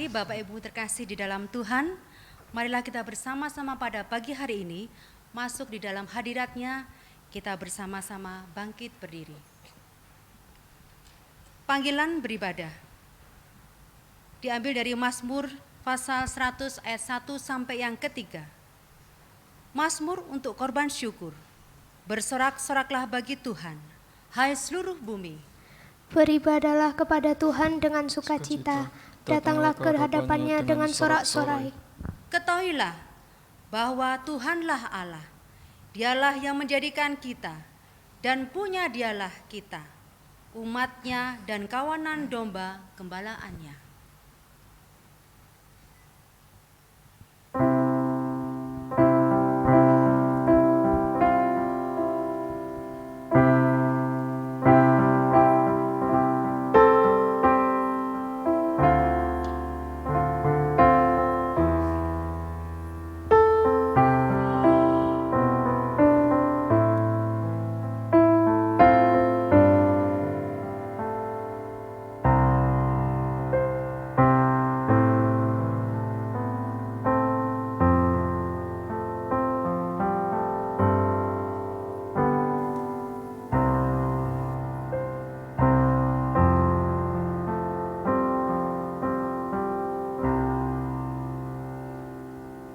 pagi Bapak Ibu terkasih di dalam Tuhan. Marilah kita bersama-sama pada pagi hari ini masuk di dalam hadirat-Nya, kita bersama-sama bangkit berdiri. Panggilan beribadah diambil dari Mazmur pasal 100 ayat 1 sampai yang ketiga. Mazmur untuk korban syukur. Bersorak-soraklah bagi Tuhan, hai seluruh bumi. Beribadahlah kepada Tuhan dengan sukacita, datanglah ke hadapannya dengan sorak-sorai. Ketahuilah bahwa Tuhanlah Allah, Dialah yang menjadikan kita, dan punya Dialah kita, umat-Nya dan kawanan domba gembalaannya.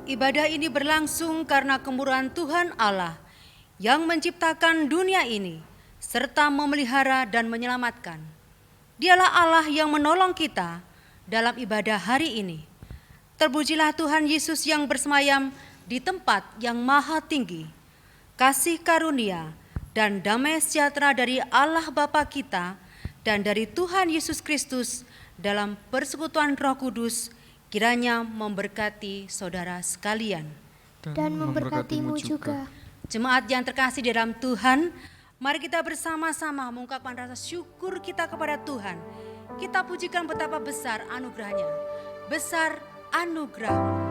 Ibadah ini berlangsung karena kemurahan Tuhan Allah yang menciptakan dunia ini serta memelihara dan menyelamatkan. Dialah Allah yang menolong kita dalam ibadah hari ini. Terpujilah Tuhan Yesus yang bersemayam di tempat yang maha tinggi. Kasih karunia dan damai sejahtera dari Allah Bapa kita dan dari Tuhan Yesus Kristus dalam persekutuan Roh Kudus kiranya memberkati saudara sekalian dan memberkatimu juga. Jemaat yang terkasih di dalam Tuhan, mari kita bersama-sama mengungkapkan rasa syukur kita kepada Tuhan. Kita pujikan betapa besar anugerah-Nya, besar anugerah-Mu.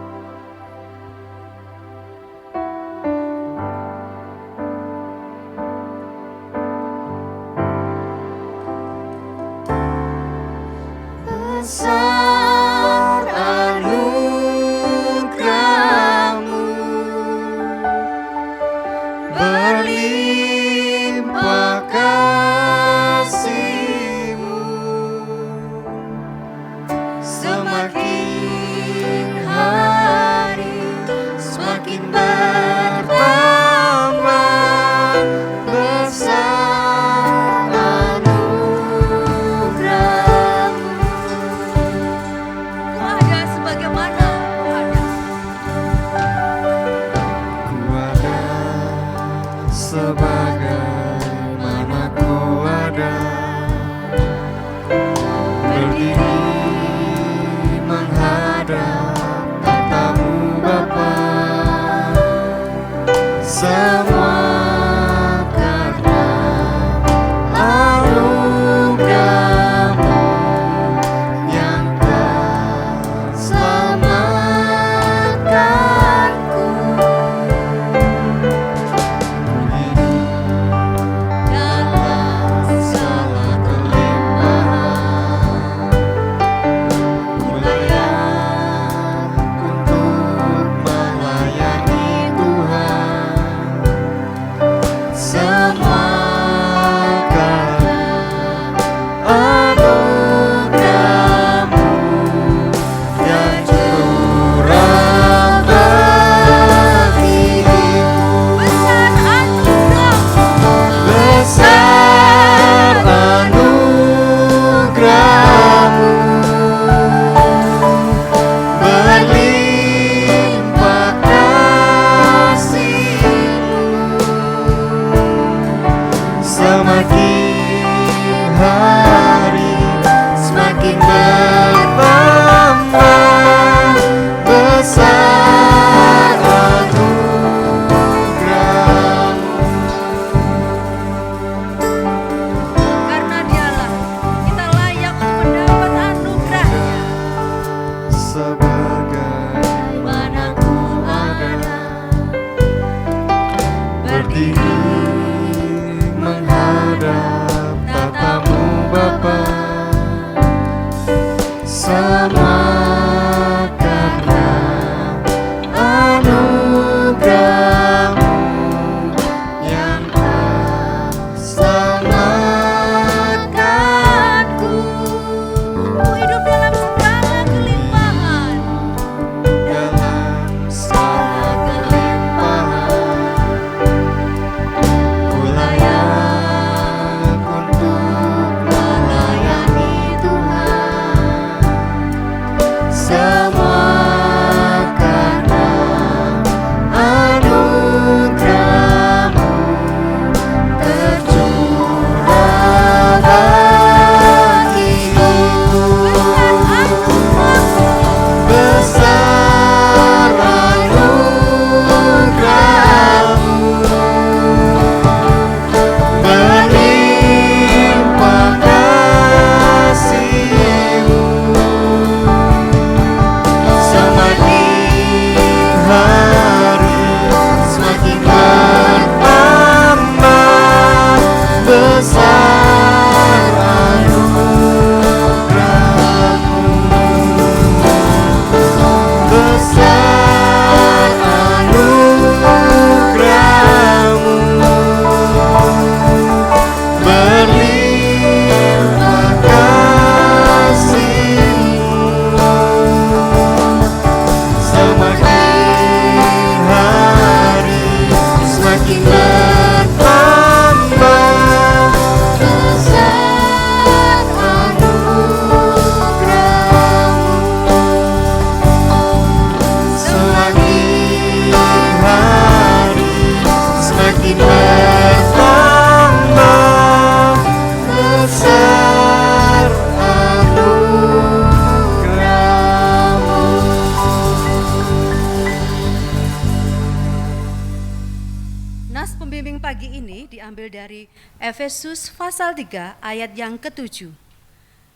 Pembimbing pagi ini diambil dari Efesus pasal 3 ayat yang ke-7.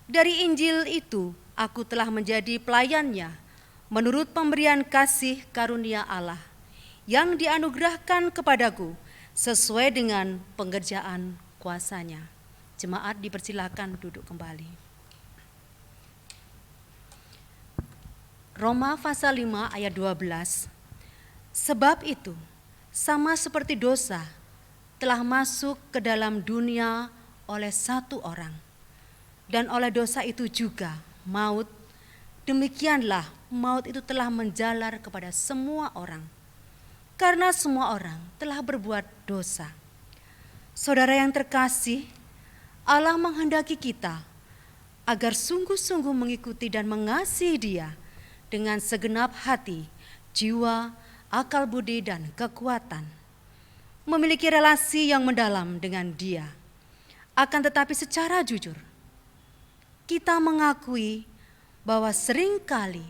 Dari Injil itu aku telah menjadi pelayannya menurut pemberian kasih karunia Allah yang dianugerahkan kepadaku sesuai dengan pengerjaan kuasanya. Jemaat dipersilakan duduk kembali. Roma pasal 5 ayat 12. Sebab itu sama seperti dosa telah masuk ke dalam dunia oleh satu orang, dan oleh dosa itu juga maut, demikianlah maut itu telah menjalar kepada semua orang, karena semua orang telah berbuat dosa. Saudara yang terkasih, Allah menghendaki kita agar sungguh-sungguh mengikuti dan mengasihi Dia dengan segenap hati, jiwa, akal budi dan kekuatan, memiliki relasi yang mendalam dengan Dia. Akan tetapi secara jujur, kita mengakui bahwa seringkali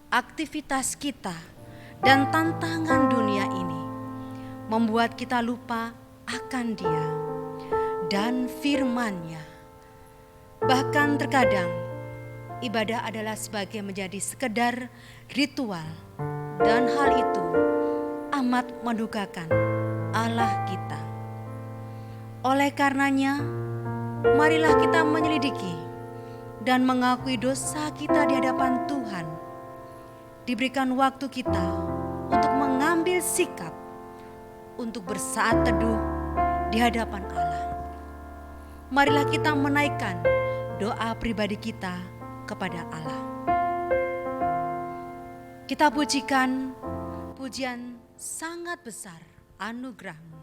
aktivitas kita dan tantangan dunia ini membuat kita lupa akan Dia dan firman-Nya. Bahkan terkadang ibadah adalah sebagai menjadi sekedar ritual, dan hal itu amat mendukakan Allah kita. Oleh karenanya, marilah kita menyelidiki dan mengakui dosa kita di hadapan Tuhan. Diberikan waktu kita untuk mengambil sikap, untuk bersaat teduh di hadapan Allah. Marilah kita menaikkan doa pribadi kita kepada Allah. Kita pujikan pujian sangat besar anugerah-Mu.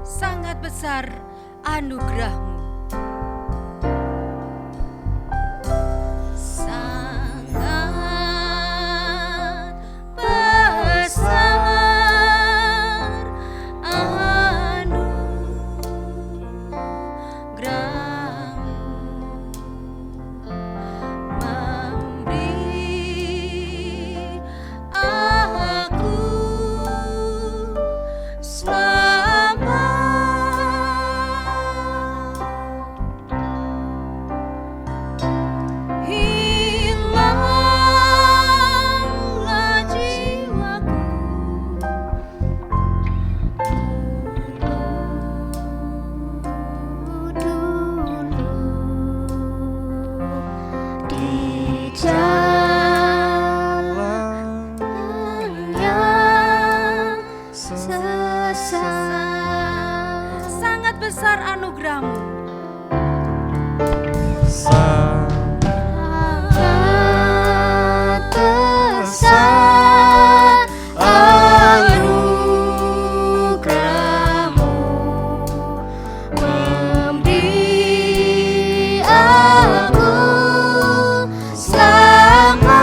Sangat besar anugerah-Mu. Sangat besar anugerah-Mu. Sangat besar anugerah-Mu, memberi aku selamat.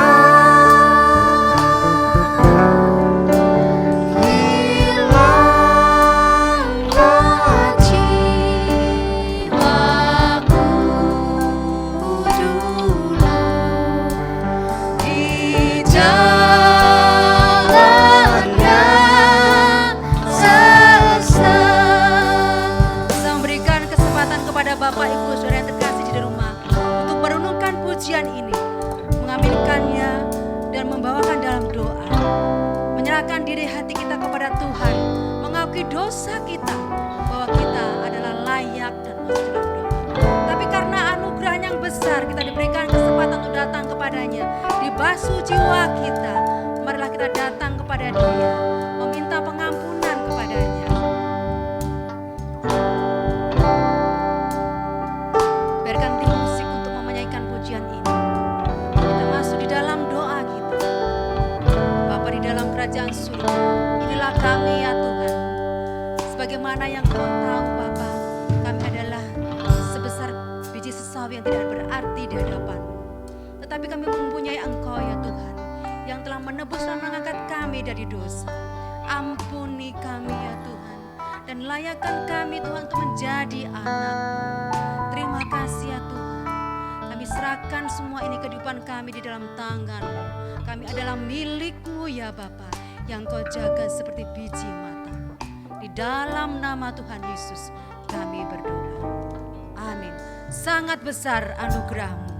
Bapak, Ibu, Saudara yang terkasih di rumah, untuk merenungkan pujian ini, mengambilkannya dan membawakan dalam doa, menyerahkan diri hati kita kepada Tuhan, mengakui dosa kita bahwa kita adalah layak dan masuk dalam doa. Tapi karena anugerah yang besar, kita diberikan kesempatan untuk datang kepadanya, dibasuh jiwa kita. Marilah kita datang kepada Dia, meminta pengampunan kepadanya. Kerajaan surga, inilah kami ya Tuhan. Sebagaimana yang Kau tahu Bapa, kami adalah sebesar biji sesawi yang tidak berarti di hadapan-Mu. tetapi kami mempunyai Engkau ya Tuhan, yang telah menebus dan mengangkat kami dari dosa. Ampuni kami ya Tuhan, dan layakkan kami Tuhan untuk menjadi anak-Mu. Terima kasih ya Tuhan. Kami serahkan semua ini kehidupan kami di dalam tangan-Mu. Kami adalah milik-Mu ya Bapa, yang Kau jaga seperti biji mata. Di dalam nama Tuhan Yesus kami berdoa. Amin. Sangat besar anugerah-Mu.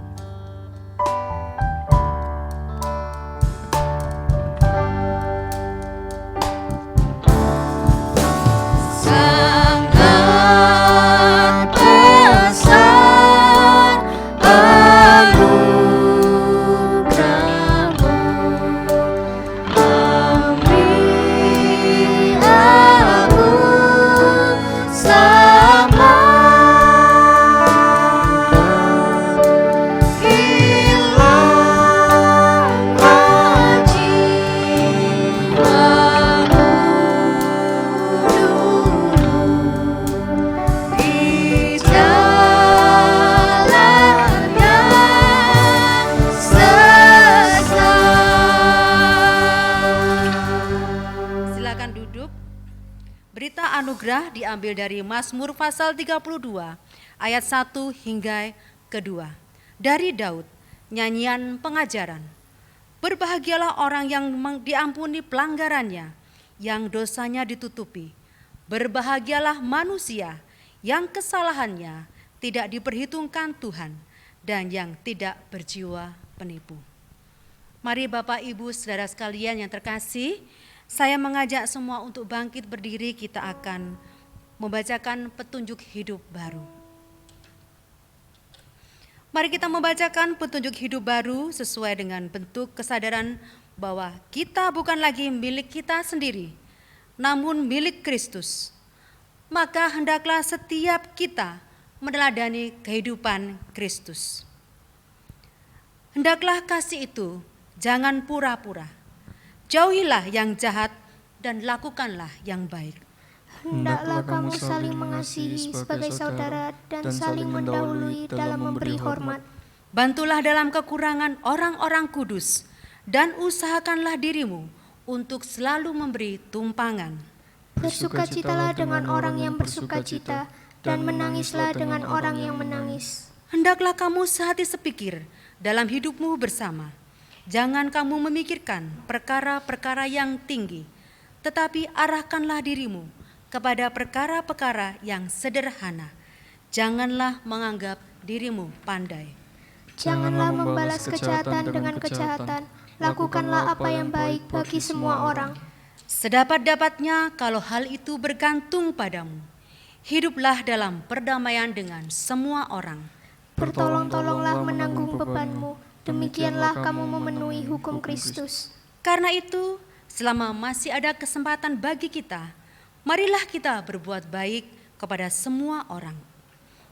Anugerah diambil dari Mazmur pasal 32 ayat 1 hingga kedua. Dari Daud, nyanyian pengajaran. Berbahagialah orang yang diampuni pelanggarannya, yang dosanya ditutupi. Berbahagialah manusia yang kesalahannya tidak diperhitungkan Tuhan dan yang tidak berjiwa penipu. Mari Bapak Ibu Saudara sekalian yang terkasih, saya mengajak semua untuk bangkit berdiri. Kita akan membacakan petunjuk hidup baru. Mari kita membacakan petunjuk hidup baru sesuai dengan bentuk kesadaran bahwa kita bukan lagi milik kita sendiri, namun milik Kristus. Maka hendaklah setiap kita meneladani kehidupan Kristus. Hendaklah kasih itu jangan pura-pura. Jauhilah yang jahat dan lakukanlah yang baik. Hendaklah kamu saling mengasihi sebagai saudara dan saling mendahului dalam memberi hormat. Bantulah dalam kekurangan orang-orang kudus dan usahakanlah dirimu untuk selalu memberi tumpangan. Bersukacitalah dengan orang yang bersukacita dan menangislah dengan orang yang menangis. Hendaklah kamu sehati sepikir dalam hidupmu bersama. Jangan kamu memikirkan perkara-perkara yang tinggi, tetapi arahkanlah dirimu kepada perkara-perkara yang sederhana. Janganlah menganggap dirimu pandai. Janganlah membalas kejahatan dengan kejahatan. Lakukanlah apa yang baik bagi semua orang. Sedapat-dapatnya kalau hal itu bergantung padamu, hiduplah dalam perdamaian dengan semua orang. Bertolong-tolonglah menanggung bebanmu. Demikianlah kamu memenuhi hukum Kristus. Karena itu, selama masih ada kesempatan bagi kita, marilah kita berbuat baik kepada semua orang,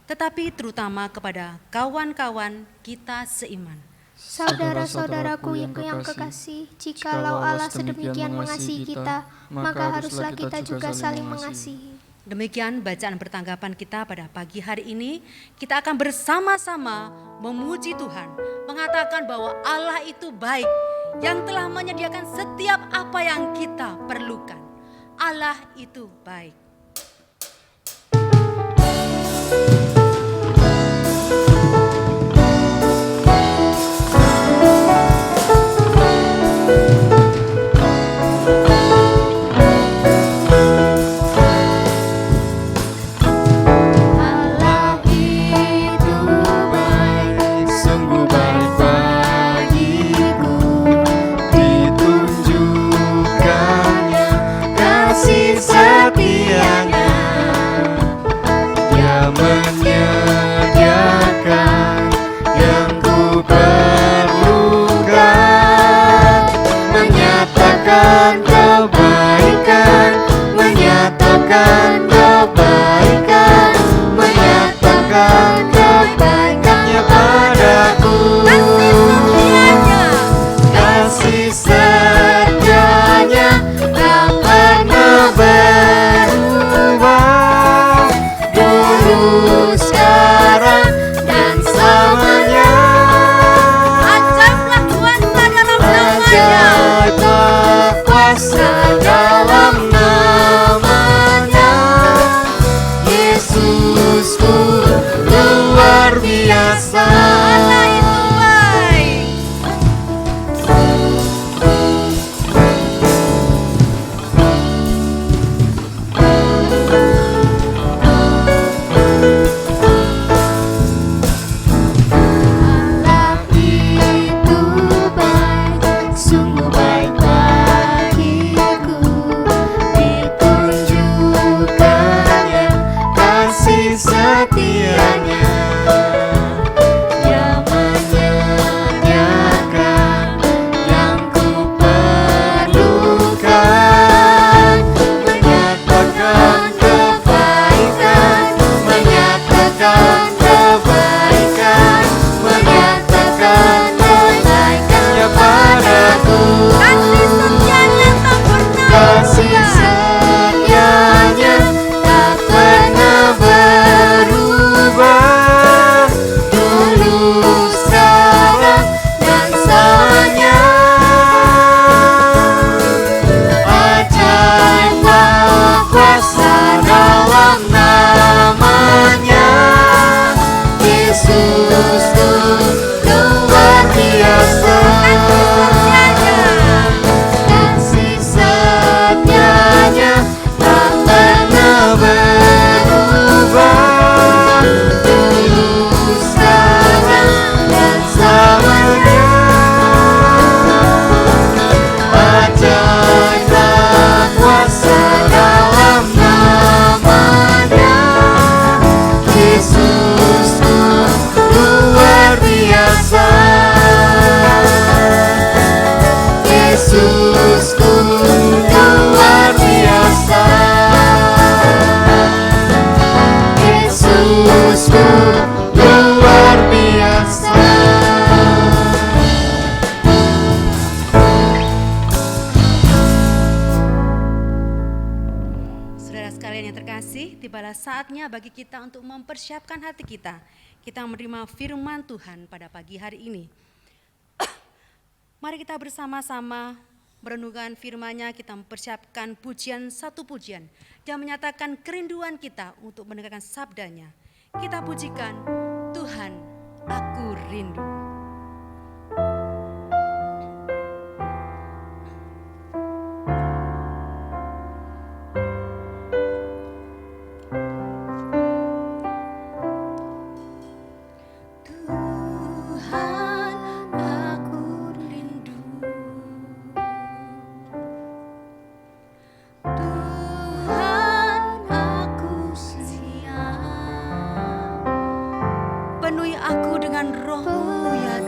tetapi terutama kepada kawan-kawan kita seiman. Saudara-saudaraku yang kekasih, jikalau Allah sedemikian mengasihi kita, maka haruslah kita juga saling mengasihi. Demikian bacaan pertanggapan kita pada pagi hari ini. Kita akan bersama-sama memuji Tuhan, mengatakan bahwa Allah itu baik, yang telah menyediakan setiap apa yang kita perlukan. Allah itu baik. Setia tibalah saatnya bagi kita untuk mempersiapkan hati kita. Kita menerima firman Tuhan pada pagi hari ini. Mari kita bersama-sama merenungkan firman-Nya, kita mempersiapkan satu pujian yang menyatakan kerinduan kita untuk mendengarkan sabda-Nya. Kita pujikan, Tuhan, aku rindu. Penuhi aku dengan Roh-Mu ya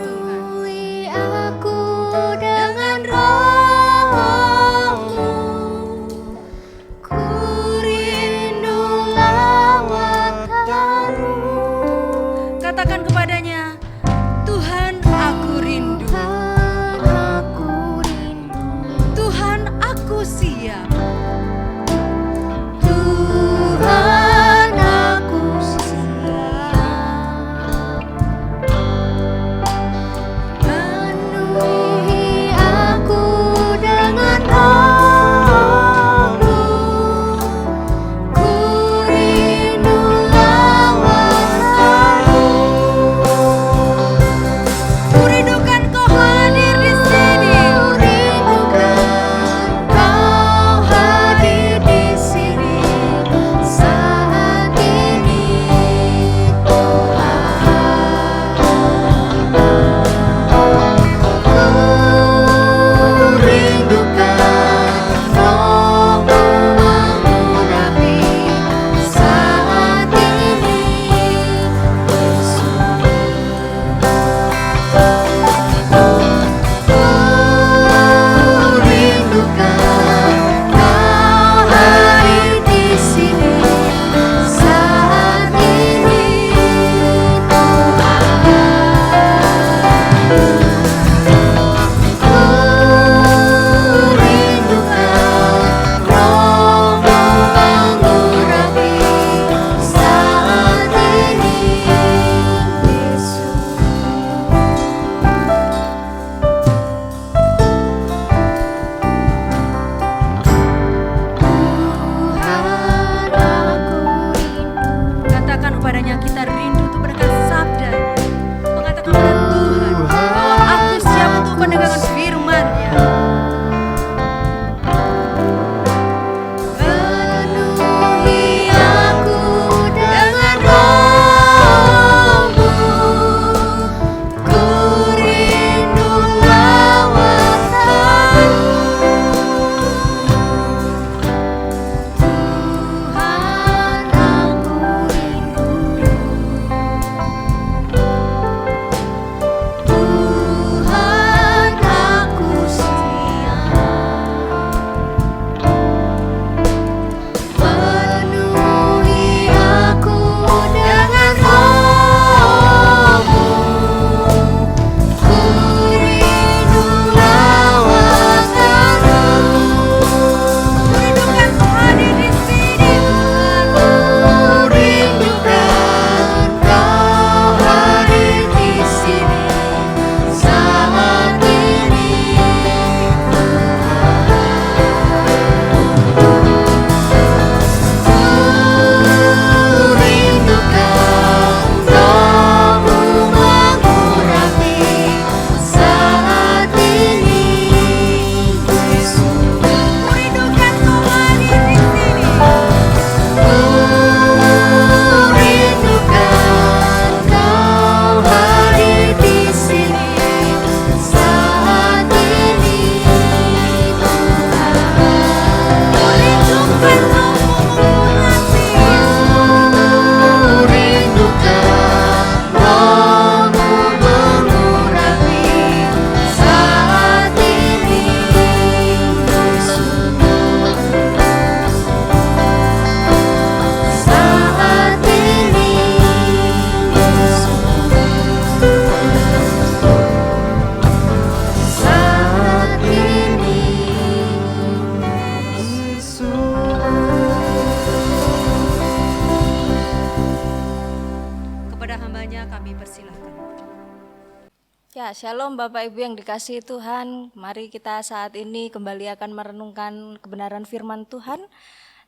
Ya, shalom Bapak Ibu yang dikasihi Tuhan. Mari kita saat ini kembali akan merenungkan kebenaran firman Tuhan.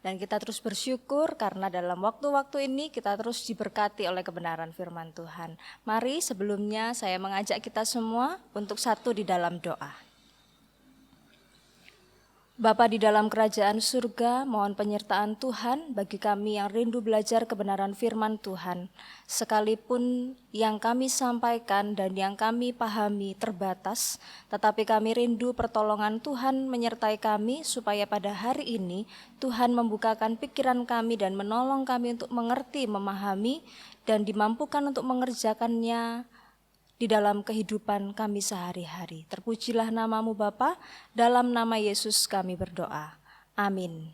Dan kita terus bersyukur karena dalam waktu-waktu ini kita terus diberkati oleh kebenaran firman Tuhan. Mari sebelumnya saya mengajak kita semua untuk satu di dalam doa. Bapa di dalam kerajaan surga, mohon penyertaan Tuhan bagi kami yang rindu belajar kebenaran firman Tuhan. Sekalipun yang kami sampaikan dan yang kami pahami terbatas, tetapi kami rindu pertolongan Tuhan menyertai kami supaya pada hari ini Tuhan membukakan pikiran kami dan menolong kami untuk mengerti, memahami, dan dimampukan untuk mengerjakannya di dalam kehidupan kami sehari-hari. Terpujilah namamu Bapa, dalam nama Yesus kami berdoa. Amin.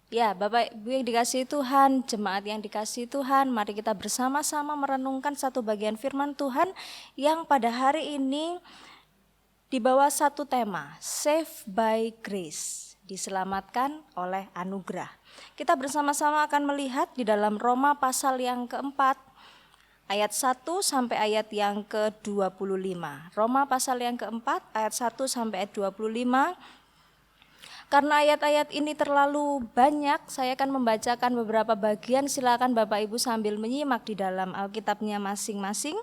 Ya, Bapak Ibu yang dikasihi Tuhan, jemaat yang dikasihi Tuhan, mari kita bersama-sama merenungkan satu bagian firman Tuhan yang pada hari ini di bawah satu tema, Saved by Grace, diselamatkan oleh anugerah. Kita bersama-sama akan melihat di dalam Roma pasal yang keempat, ayat 1 sampai ayat yang ke-25. Roma pasal yang keempat, ayat 1 sampai ayat 25. Karena ayat-ayat ini terlalu banyak, saya akan membacakan beberapa bagian. Silakan Bapak Ibu sambil menyimak di dalam Alkitabnya masing-masing.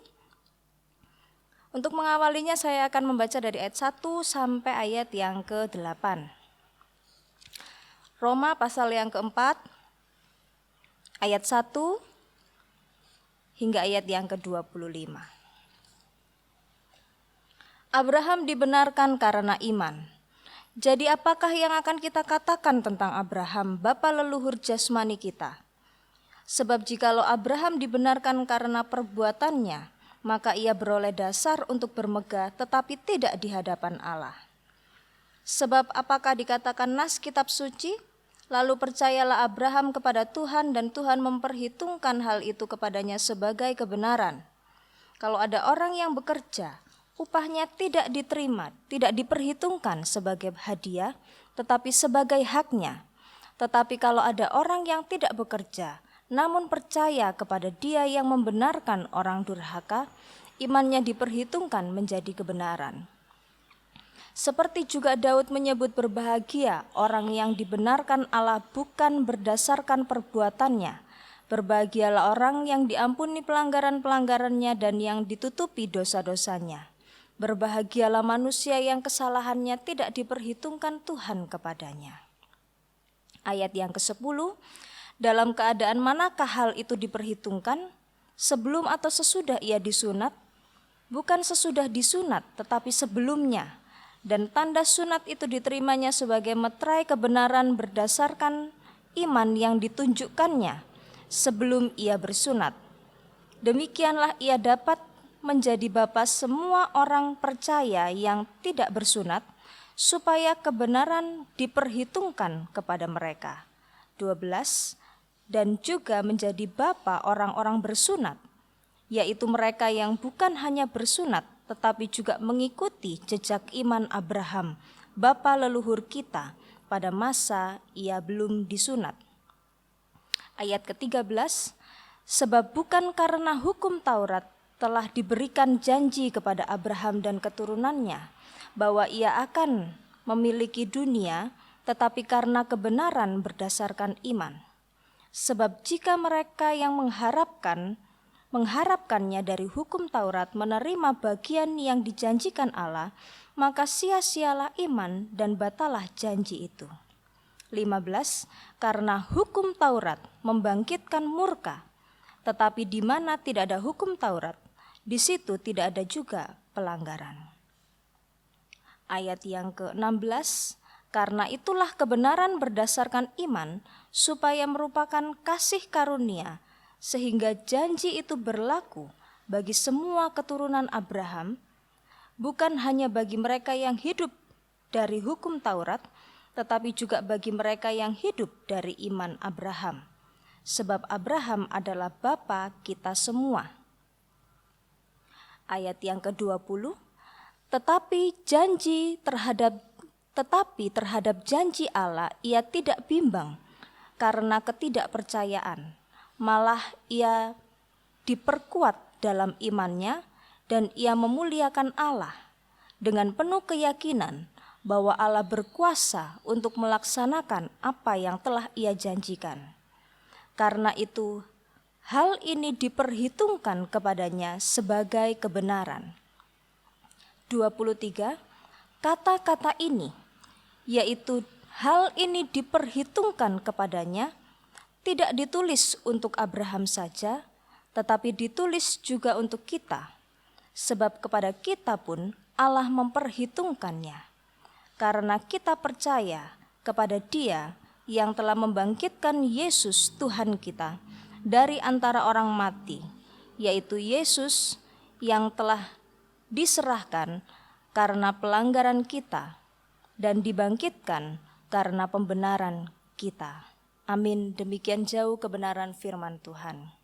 Untuk mengawalinya saya akan membaca dari ayat 1 sampai ayat yang ke-8. Roma pasal yang keempat, ayat 1 hingga ayat yang ke-25. Abraham dibenarkan karena iman. Jadi apakah yang akan kita katakan tentang Abraham, bapa leluhur jasmani kita? Sebab jikalau Abraham dibenarkan karena perbuatannya, maka ia beroleh dasar untuk bermegah tetapi tidak di hadapan Allah. Sebab apakah dikatakan nas kitab suci? Lalu percayalah Abraham kepada Tuhan dan Tuhan memperhitungkan hal itu kepadanya sebagai kebenaran. Kalau ada orang yang bekerja, upahnya tidak diterima, tidak diperhitungkan sebagai hadiah, tetapi sebagai haknya. Tetapi kalau ada orang yang tidak bekerja, namun percaya kepada Dia yang membenarkan orang durhaka, imannya diperhitungkan menjadi kebenaran. Seperti juga Daud menyebut berbahagia orang yang dibenarkan Allah bukan berdasarkan perbuatannya. Berbahagialah orang yang diampuni pelanggaran-pelanggarannya dan yang ditutupi dosa-dosanya. Berbahagialah manusia yang kesalahannya tidak diperhitungkan Tuhan kepadanya. Ayat yang ke-10, dalam keadaan manakah hal itu diperhitungkan? Sebelum atau sesudah ia disunat? Bukan sesudah disunat, tetapi sebelumnya. Dan tanda sunat itu diterimanya sebagai meterai kebenaran berdasarkan iman yang ditunjukkannya sebelum ia bersunat. Demikianlah ia dapat menjadi bapa semua orang percaya yang tidak bersunat, supaya kebenaran diperhitungkan kepada mereka. 12. Dan juga menjadi bapa orang-orang bersunat, yaitu mereka yang bukan hanya bersunat, tetapi juga mengikuti jejak iman Abraham, bapa leluhur kita, pada masa ia belum disunat. Ayat ke-13, sebab bukan karena hukum Taurat telah diberikan janji kepada Abraham dan keturunannya, bahwa ia akan memiliki dunia, tetapi karena kebenaran berdasarkan iman. Sebab jika mereka yang mengharapkannya dari hukum Taurat menerima bagian yang dijanjikan Allah, maka sia-sialah iman dan batalah janji itu. 15. Karena hukum Taurat membangkitkan murka, tetapi di mana tidak ada hukum Taurat, di situ tidak ada juga pelanggaran. Ayat yang ke-16, karena itulah kebenaran berdasarkan iman, supaya merupakan kasih karunia, sehingga janji itu berlaku bagi semua keturunan Abraham, bukan hanya bagi mereka yang hidup dari hukum Taurat, tetapi juga bagi mereka yang hidup dari iman Abraham. Sebab Abraham adalah bapa kita semua. Ayat yang ke-20, tetapi terhadap janji Allah ia tidak bimbang karena ketidakpercayaan. Malah ia diperkuat dalam imannya dan ia memuliakan Allah dengan penuh keyakinan bahwa Allah berkuasa untuk melaksanakan apa yang telah ia janjikan. Karena itu, hal ini diperhitungkan kepadanya sebagai kebenaran. 23. Kata-kata ini, yaitu hal ini diperhitungkan kepadanya, tidak ditulis untuk Abraham saja, tetapi ditulis juga untuk kita. Sebab kepada kita pun Allah memperhitungkannya. Karena kita percaya kepada Dia yang telah membangkitkan Yesus Tuhan kita dari antara orang mati, yaitu Yesus yang telah diserahkan karena pelanggaran kita dan dibangkitkan karena pembenaran kita. Amin. Demikian jauh kebenaran firman Tuhan.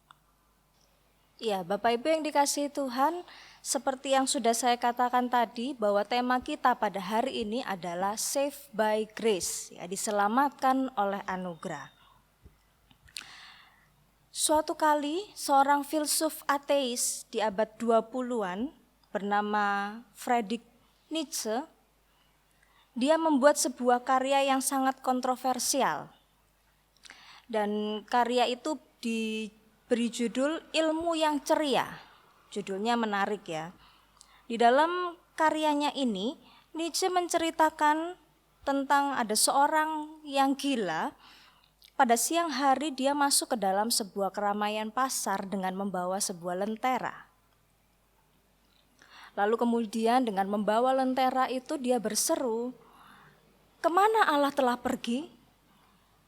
Ya, Bapak Ibu yang dikasihi Tuhan, seperti yang sudah saya katakan tadi bahwa tema kita pada hari ini adalah Saved by Grace, ya, diselamatkan oleh anugerah. Suatu kali seorang filsuf ateis di abad 20-an bernama Friedrich Nietzsche, dia membuat sebuah karya yang sangat kontroversial. Dan karya itu diberi judul Ilmu yang Ceria. Judulnya menarik ya. Di dalam karyanya ini, Nietzsche menceritakan tentang ada seorang yang gila. Pada siang hari dia masuk ke dalam sebuah keramaian pasar dengan membawa sebuah lentera. Lalu kemudian dengan membawa lentera itu dia berseru, "Kemana Allah telah pergi?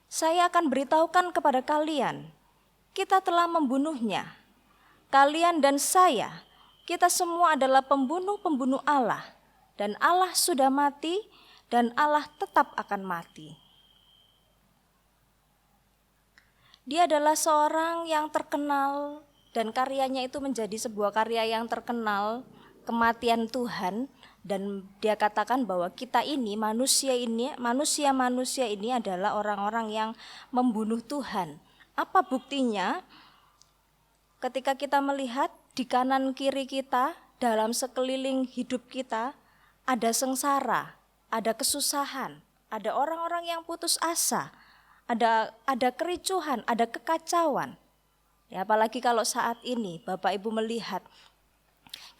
Saya akan beritahukan kepada kalian, kita telah membunuhnya. Kalian dan saya, kita semua adalah pembunuh-pembunuh Allah, dan Allah sudah mati, dan Allah tetap akan mati." Dia adalah seorang yang terkenal, dan karyanya itu menjadi sebuah karya yang terkenal, kematian Tuhan. Dan dia katakan bahwa kita ini, manusia ini adalah orang-orang yang membunuh Tuhan. Apa buktinya? Ketika kita melihat di kanan kiri kita, dalam sekeliling hidup kita, ada sengsara, ada kesusahan, ada orang-orang yang putus asa, ada kericuhan, ada kekacauan. Ya, apalagi kalau saat ini Bapak Ibu melihat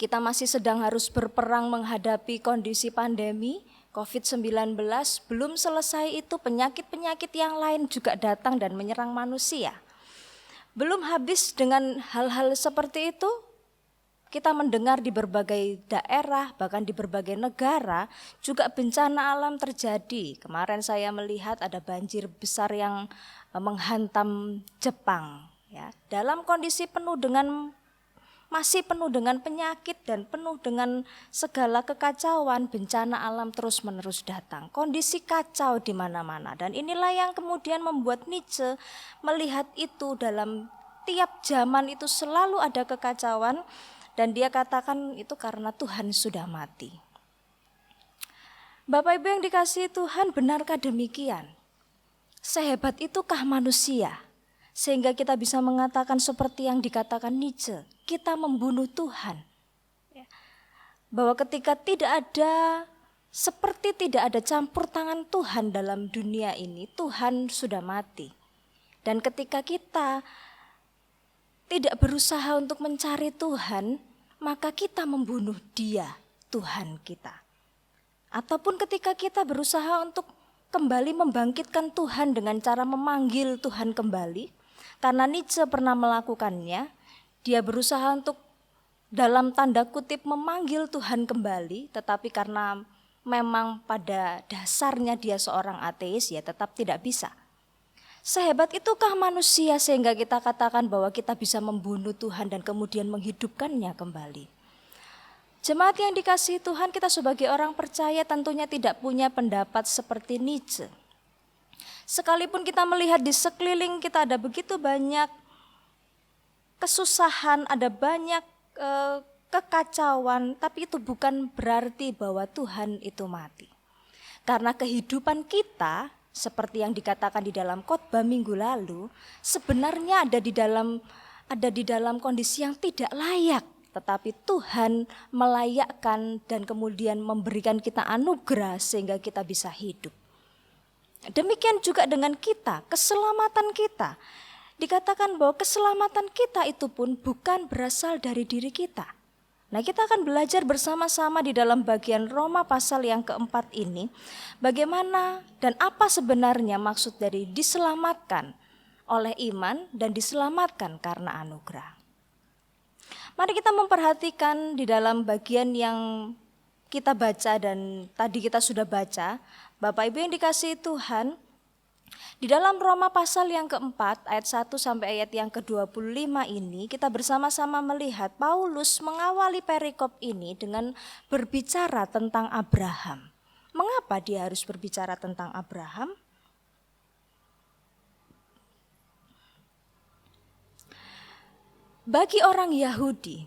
kita masih sedang harus berperang menghadapi kondisi pandemi COVID-19, belum selesai itu penyakit-penyakit yang lain juga datang dan menyerang manusia. Belum habis dengan hal-hal seperti itu, kita mendengar di berbagai daerah, bahkan di berbagai negara, juga bencana alam terjadi. Kemarin saya melihat ada banjir besar yang menghantam Jepang. Ya, dalam kondisi masih penuh dengan penyakit dan penuh dengan segala kekacauan, bencana alam terus-menerus datang. Kondisi kacau di mana-mana. Dan inilah yang kemudian membuat Nietzsche melihat itu dalam tiap zaman itu selalu ada kekacauan, dan dia katakan itu karena Tuhan sudah mati. Bapak Ibu yang dikasihi Tuhan, benarkah demikian? Sehebat itukah manusia? Sehingga kita bisa mengatakan seperti yang dikatakan Nietzsche, kita membunuh Tuhan. Bahwa ketika tidak ada campur tangan Tuhan dalam dunia ini, Tuhan sudah mati. Dan ketika kita tidak berusaha untuk mencari Tuhan, maka kita membunuh Dia, Tuhan kita. Ataupun ketika kita berusaha untuk kembali membangkitkan Tuhan dengan cara memanggil Tuhan kembali, karena Nietzsche pernah melakukannya, dia berusaha untuk dalam tanda kutip memanggil Tuhan kembali, tetapi karena memang pada dasarnya dia seorang ateis, ya tetap tidak bisa. Sehebat itukah manusia sehingga kita katakan bahwa kita bisa membunuh Tuhan dan kemudian menghidupkannya kembali. Jemaat yang dikasihi Tuhan, kita sebagai orang percaya tentunya tidak punya pendapat seperti Nietzsche. Sekalipun kita melihat di sekeliling kita ada begitu banyak kesusahan, ada banyak kekacauan, tapi itu bukan berarti bahwa Tuhan itu mati. Karena kehidupan kita, seperti yang dikatakan di dalam khotbah minggu lalu, sebenarnya ada di dalam kondisi yang tidak layak tetapi Tuhan melayakkan dan kemudian memberikan kita anugerah sehingga kita bisa hidup. Demikian juga dengan kita, keselamatan kita. Dikatakan bahwa keselamatan kita itu pun bukan berasal dari diri kita. Nah, kita akan belajar bersama-sama di dalam bagian Roma pasal yang keempat ini, bagaimana dan apa sebenarnya maksud dari diselamatkan oleh iman dan diselamatkan karena anugerah. Mari kita memperhatikan di dalam bagian yang kita baca dan tadi kita sudah baca, Bapak Ibu yang dikasihi Tuhan, di dalam Roma pasal yang keempat ayat 1 sampai ayat yang ke-25 ini kita bersama-sama melihat Paulus mengawali perikop ini dengan berbicara tentang Abraham. Mengapa dia harus berbicara tentang Abraham? Bagi orang Yahudi,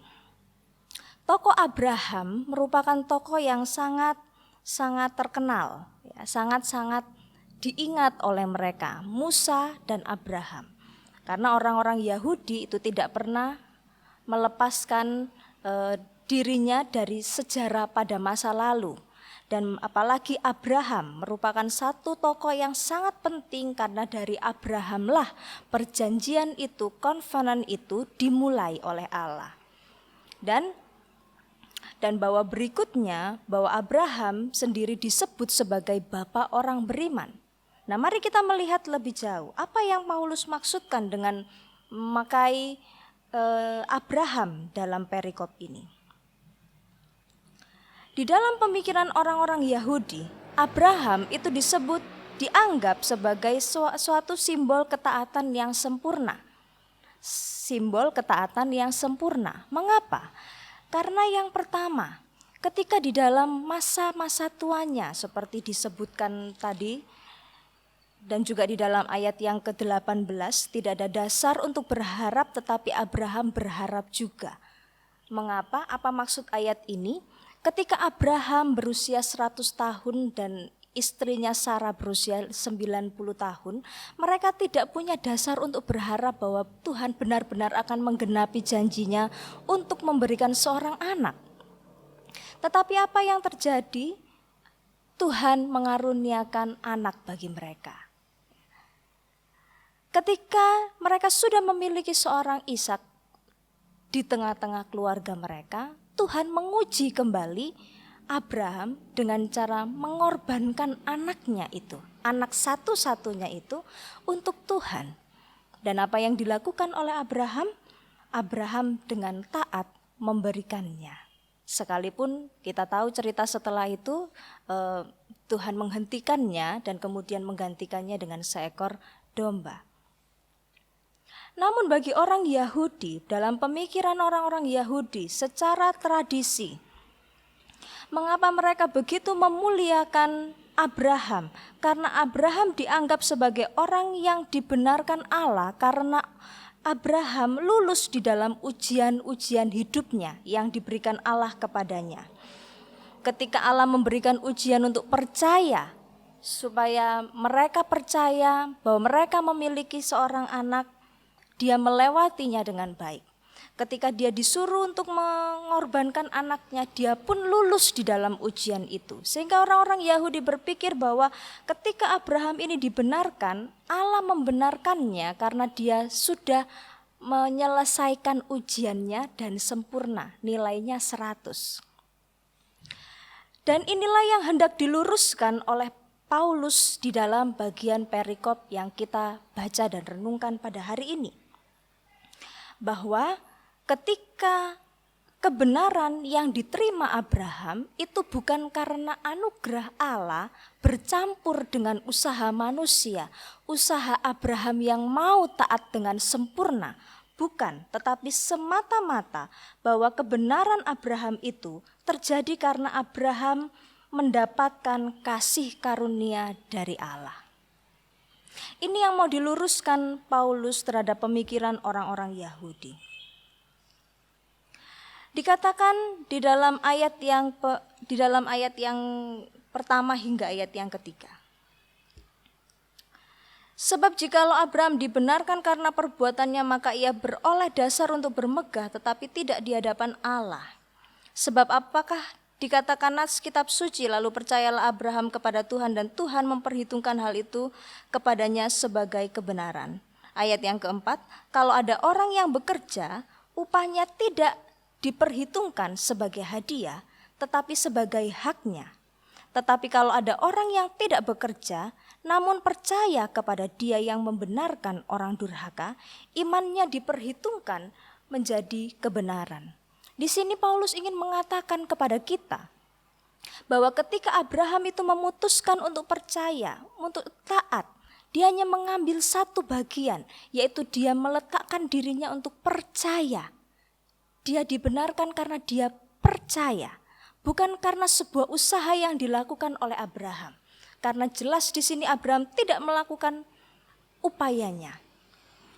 tokoh Abraham merupakan tokoh yang sangat terkenal, ya, sangat diingat oleh mereka, Musa dan Abraham. Karena orang-orang Yahudi itu tidak pernah melepaskan dirinya dari sejarah pada masa lalu. Dan apalagi Abraham merupakan satu tokoh yang sangat penting karena dari Abrahamlah perjanjian itu, covenant itu dimulai oleh Allah. Dan bahwa berikutnya bahwa Abraham sendiri disebut sebagai bapa orang beriman. Nah, mari kita melihat lebih jauh apa yang Paulus maksudkan dengan memakai Abraham dalam perikop ini. Di dalam pemikiran orang-orang Yahudi, Abraham itu dianggap sebagai suatu simbol ketaatan yang sempurna. Simbol ketaatan yang sempurna. Mengapa? Karena yang pertama, ketika di dalam masa-masa tuanya seperti disebutkan tadi, dan juga di dalam ayat yang ke-18, tidak ada dasar untuk berharap tetapi Abraham berharap juga. Mengapa? Apa maksud ayat ini? Ketika Abraham berusia 100 tahun dan istrinya Sarah berusia 90 tahun, mereka tidak punya dasar untuk berharap bahwa Tuhan benar-benar akan menggenapi janjinya untuk memberikan seorang anak. Tetapi apa yang terjadi? Tuhan mengaruniakan anak bagi mereka. Ketika mereka sudah memiliki seorang Ishak di tengah-tengah keluarga mereka, Tuhan menguji kembali Abraham dengan cara mengorbankan anaknya itu, anak satu-satunya itu untuk Tuhan. Dan apa yang dilakukan oleh Abraham? Abraham dengan taat memberikannya. Sekalipun kita tahu cerita setelah itu Tuhan menghentikannya dan kemudian menggantikannya dengan seekor domba. Namun bagi orang Yahudi, dalam pemikiran orang-orang Yahudi secara tradisi, mengapa mereka begitu memuliakan Abraham? Karena Abraham dianggap sebagai orang yang dibenarkan Allah karena Abraham lulus di dalam ujian-ujian hidupnya yang diberikan Allah kepadanya. Ketika Allah memberikan ujian untuk percaya, supaya mereka percaya bahwa mereka memiliki seorang anak, dia melewatinya dengan baik. Ketika dia disuruh untuk mengorbankan anaknya, dia pun lulus di dalam ujian itu. Sehingga orang-orang Yahudi berpikir bahwa ketika Abraham ini dibenarkan, Allah membenarkannya karena dia sudah menyelesaikan ujiannya dan sempurna, nilainya 100. Dan inilah yang hendak diluruskan oleh Paulus di dalam bagian perikop yang kita baca dan renungkan pada hari ini. Bahwa ketika kebenaran yang diterima Abraham itu bukan karena anugerah Allah bercampur dengan usaha manusia, usaha Abraham yang mau taat dengan sempurna, bukan, tetapi semata-mata bahwa kebenaran Abraham itu terjadi karena Abraham mendapatkan kasih karunia dari Allah. Ini yang mau diluruskan Paulus terhadap pemikiran orang-orang Yahudi. Dikatakan di dalam ayat yang pertama hingga ayat yang ketiga. Sebab jikalau Abraham dibenarkan karena perbuatannya, maka ia beroleh dasar untuk bermegah, tetapi tidak di hadapan Allah. Sebab apakah dikatakan nas kitab suci, lalu percayalah Abraham kepada Tuhan dan Tuhan memperhitungkan hal itu kepadanya sebagai kebenaran. Ayat yang keempat, kalau ada orang yang bekerja, upahnya tidak diperhitungkan sebagai hadiah, tetapi sebagai haknya. Tetapi kalau ada orang yang tidak bekerja, namun percaya kepada Dia yang membenarkan orang durhaka, imannya diperhitungkan menjadi kebenaran. Di sini Paulus ingin mengatakan kepada kita bahwa ketika Abraham itu memutuskan untuk percaya, untuk taat, dia hanya mengambil satu bagian, yaitu dia meletakkan dirinya untuk percaya. Dia dibenarkan karena dia percaya, bukan karena sebuah usaha yang dilakukan oleh Abraham. Karena jelas di sini Abraham tidak melakukan upayanya.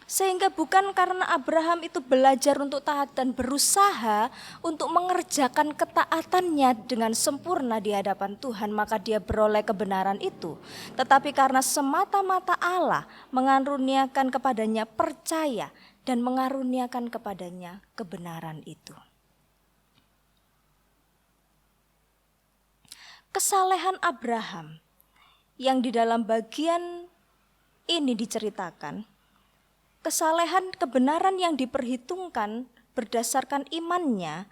Sehingga bukan karena Abraham itu belajar untuk taat dan berusaha untuk mengerjakan ketaatannya dengan sempurna di hadapan Tuhan, maka dia beroleh kebenaran itu. Tetapi karena semata-mata Allah mengaruniakan kepadanya percaya dan mengaruniakan kepadanya kebenaran itu. Kesalehan Abraham yang di dalam bagian ini diceritakan, kesalehan kebenaran yang diperhitungkan berdasarkan imannya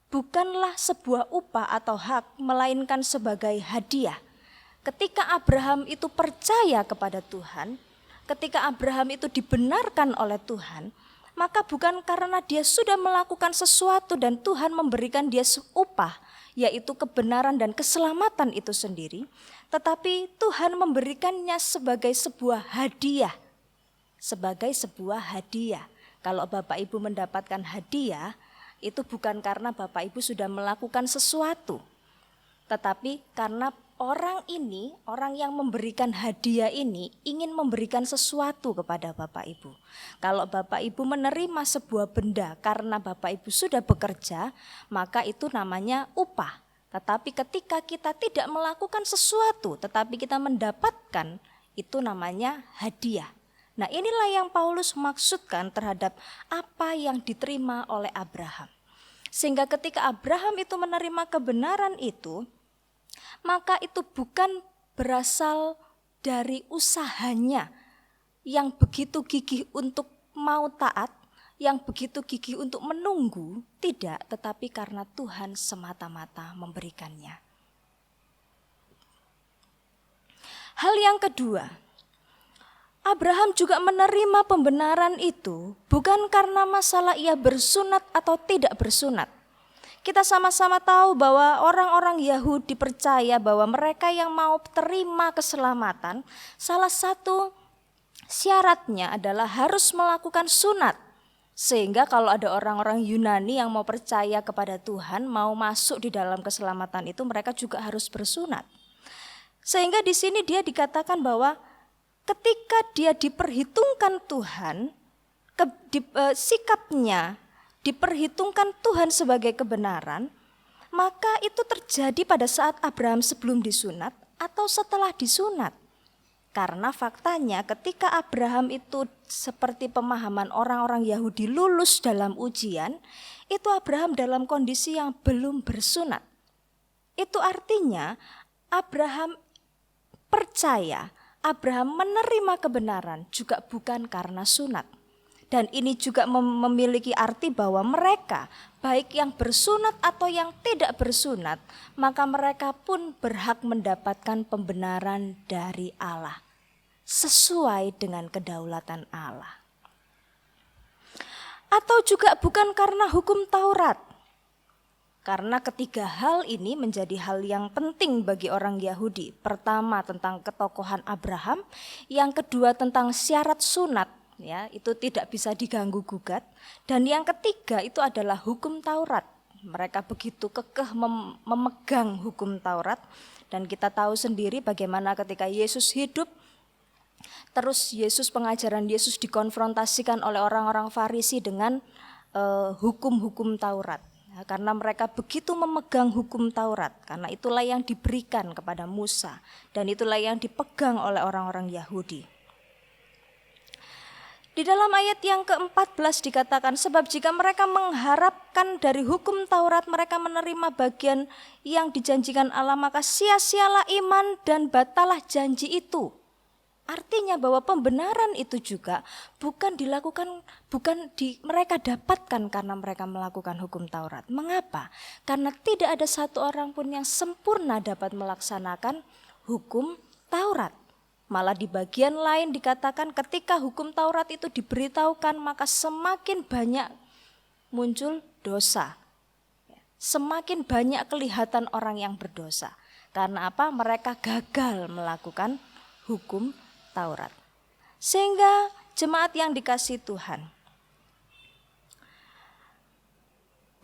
bukanlah sebuah upah atau hak, melainkan sebagai hadiah. Ketika Abraham itu percaya kepada Tuhan, ketika Abraham itu dibenarkan oleh Tuhan, maka bukan karena dia sudah melakukan sesuatu dan Tuhan memberikan dia upah, yaitu kebenaran dan keselamatan itu sendiri, tetapi Tuhan memberikannya sebagai sebuah hadiah. Sebagai sebuah hadiah. Kalau Bapak Ibu mendapatkan hadiah, itu bukan karena Bapak Ibu sudah melakukan sesuatu, tetapi karena orang yang memberikan hadiah ini ingin memberikan sesuatu kepada Bapak Ibu. Kalau Bapak Ibu menerima sebuah benda karena Bapak Ibu sudah bekerja, maka itu namanya upah. Tetapi ketika kita tidak melakukan sesuatu, tetapi kita mendapatkan, itu namanya hadiah. Nah, inilah yang Paulus maksudkan terhadap apa yang diterima oleh Abraham. Sehingga ketika Abraham itu menerima kebenaran itu, maka itu bukan berasal dari usahanya yang begitu gigih untuk mau taat, yang begitu gigih untuk menunggu, tidak, tetapi karena Tuhan semata-mata memberikannya. Hal yang kedua, Abraham juga menerima pembenaran itu bukan karena masalah ia bersunat atau tidak bersunat. Kita sama-sama tahu bahwa orang-orang Yahudi percaya bahwa mereka yang mau terima keselamatan, salah satu syaratnya adalah harus melakukan sunat. Sehingga kalau ada orang-orang Yunani yang mau percaya kepada Tuhan, mau masuk di dalam keselamatan itu, mereka juga harus bersunat. Sehingga di sini dia dikatakan bahwa ketika dia diperhitungkan Tuhan, sikapnya diperhitungkan Tuhan sebagai kebenaran, maka itu terjadi pada saat Abraham sebelum disunat atau setelah disunat. Karena faktanya ketika Abraham itu seperti pemahaman orang-orang Yahudi lulus dalam ujian, itu Abraham dalam kondisi yang belum bersunat. Itu artinya Abraham percaya, Abraham menerima kebenaran juga bukan karena sunat. Dan ini juga memiliki arti bahwa mereka, baik yang bersunat atau yang tidak bersunat, maka mereka pun berhak mendapatkan pembenaran dari Allah, sesuai dengan kedaulatan Allah. Atau juga bukan karena hukum Taurat. Karena ketiga hal ini menjadi hal yang penting bagi orang Yahudi. Pertama tentang ketokohan Abraham, yang kedua tentang syarat sunat, ya, itu tidak bisa diganggu gugat, dan yang ketiga itu adalah hukum Taurat. Mereka begitu kekeh memegang hukum Taurat, dan kita tahu sendiri bagaimana ketika Yesus hidup, terus pengajaran Yesus dikonfrontasikan oleh orang-orang Farisi dengan hukum-hukum Taurat. karena mereka begitu memegang hukum Taurat, karena itulah yang diberikan kepada Musa dan itulah yang dipegang oleh orang-orang Yahudi. Di dalam ayat yang ke-14 dikatakan, sebab jika mereka mengharapkan dari hukum Taurat mereka menerima bagian yang dijanjikan Allah, maka sia-sialah iman dan batalah janji itu. Artinya bahwa pembenaran itu juga mereka dapatkan karena mereka melakukan hukum Taurat. Mengapa? Karena tidak ada satu orang pun yang sempurna dapat melaksanakan hukum Taurat. Malah di bagian lain dikatakan ketika hukum Taurat itu diberitahukan maka semakin banyak muncul dosa. Semakin banyak kelihatan orang yang berdosa. Karena apa? Mereka gagal melakukan hukum Taurat. Sehingga jemaat yang dikasihi Tuhan,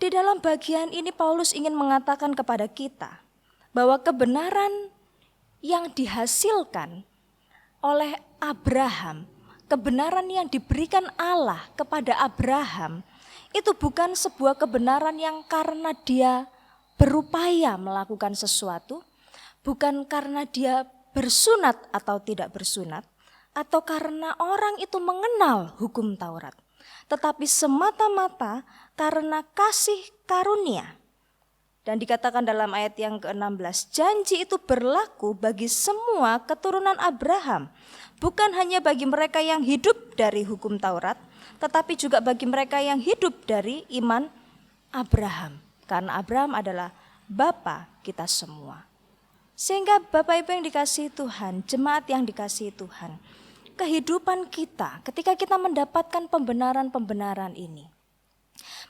di dalam bagian ini Paulus ingin mengatakan kepada kita bahwa kebenaran yang dihasilkan oleh Abraham, kebenaran yang diberikan Allah kepada Abraham, itu bukan sebuah kebenaran yang karena dia berupaya melakukan sesuatu, bukan karena dia bersunat atau tidak bersunat, atau karena orang itu mengenal hukum Taurat, tetapi semata-mata karena kasih karunia. Dan dikatakan dalam ayat yang ke-16, janji itu berlaku bagi semua keturunan Abraham, bukan hanya bagi mereka yang hidup dari hukum Taurat, tetapi juga bagi mereka yang hidup dari iman Abraham. Karena Abraham adalah bapa kita semua. Sehingga Bapak Ibu yang dikasihi Tuhan, jemaat yang dikasihi Tuhan, kehidupan kita ketika kita mendapatkan pembenaran-pembenaran ini,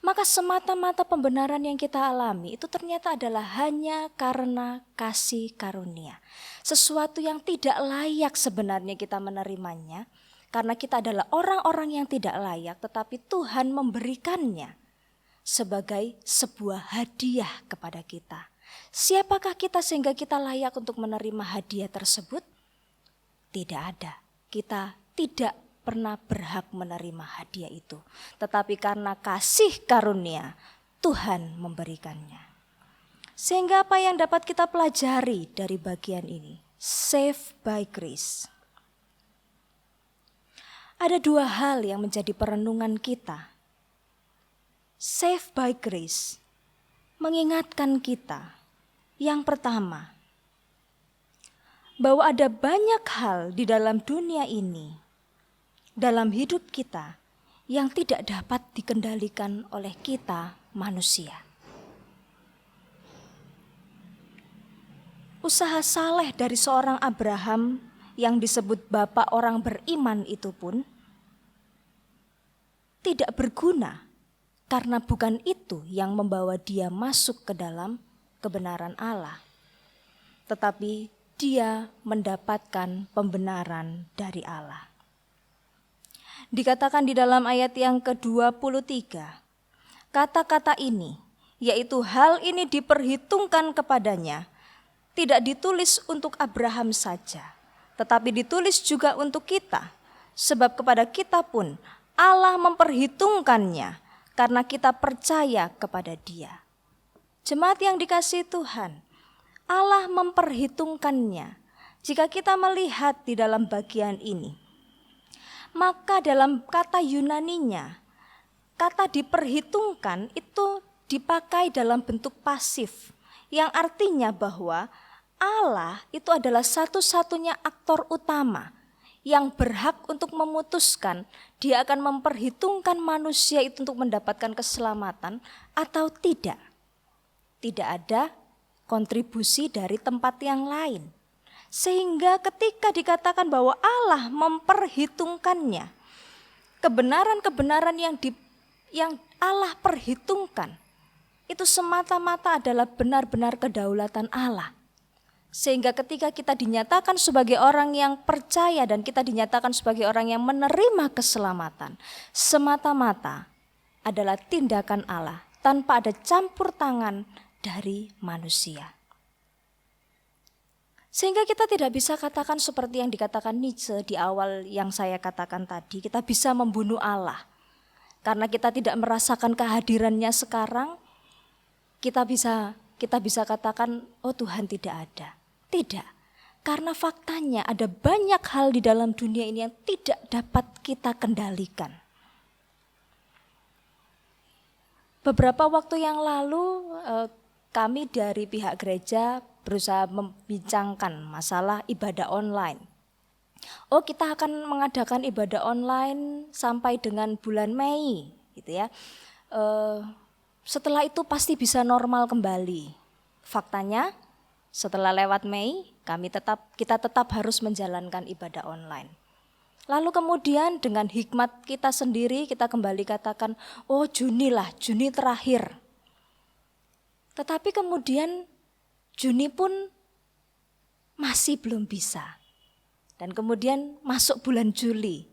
maka semata-mata pembenaran yang kita alami itu ternyata adalah hanya karena kasih karunia. Sesuatu yang tidak layak sebenarnya kita menerimanya, karena kita adalah orang-orang yang tidak layak, tetapi Tuhan memberikannya sebagai sebuah hadiah kepada kita. Siapakah kita sehingga kita layak untuk menerima hadiah tersebut? Tidak ada. Kita tidak pernah berhak menerima hadiah itu. Tetapi karena kasih karunia, Tuhan memberikannya. Sehingga apa yang dapat kita pelajari dari bagian ini? Saved by grace. Ada dua hal yang menjadi perenungan kita. Saved by grace mengingatkan kita, yang pertama, bahwa ada banyak hal di dalam dunia ini, dalam hidup kita, yang tidak dapat dikendalikan oleh kita manusia. Usaha saleh dari seorang Abraham yang disebut bapak orang beriman itu pun tidak berguna, karena bukan itu yang membawa dia masuk ke dalam kebenaran Allah. Tetapi dia mendapatkan pembenaran dari Allah. Dikatakan di dalam ayat yang ke-23, kata-kata ini, yaitu hal ini diperhitungkan kepadanya, tidak ditulis untuk Abraham saja, tetapi ditulis juga untuk kita, sebab kepada kita pun Allah memperhitungkannya, karena kita percaya kepada Dia. Jemaat yang dikasihi Tuhan, Allah memperhitungkannya. Jika kita melihat di dalam bagian ini, maka dalam kata Yunaninya, kata diperhitungkan itu dipakai dalam bentuk pasif, yang artinya bahwa Allah itu adalah satu-satunya aktor utama yang berhak untuk memutuskan dia akan memperhitungkan manusia itu untuk mendapatkan keselamatan atau tidak. Tidak ada kontribusi dari tempat yang lain. Sehingga ketika dikatakan bahwa Allah memperhitungkannya, kebenaran-kebenaran yang Allah perhitungkan, itu semata-mata adalah benar-benar kedaulatan Allah. Sehingga ketika kita dinyatakan sebagai orang yang percaya dan kita dinyatakan sebagai orang yang menerima keselamatan, semata-mata adalah tindakan Allah tanpa ada campur tangan dari manusia. Sehingga kita tidak bisa katakan seperti yang dikatakan Nietzsche di awal yang saya katakan tadi, kita bisa membunuh Allah. Karena kita tidak merasakan kehadirannya sekarang, kita bisa katakan, oh Tuhan tidak ada. Tidak, karena faktanya ada banyak hal di dalam dunia ini yang tidak dapat kita kendalikan. Beberapa waktu yang lalu kami dari pihak gereja berusaha membincangkan masalah ibadah online. Oh, kita akan mengadakan ibadah online sampai dengan bulan Mei, gitu ya. Setelah itu pasti bisa normal kembali. Faktanya, setelah lewat Mei, kita tetap harus menjalankan ibadah online. Lalu kemudian dengan hikmat kita sendiri, kita kembali katakan, oh Juni terakhir. Tetapi kemudian Juni pun masih belum bisa. Dan kemudian masuk bulan Juli.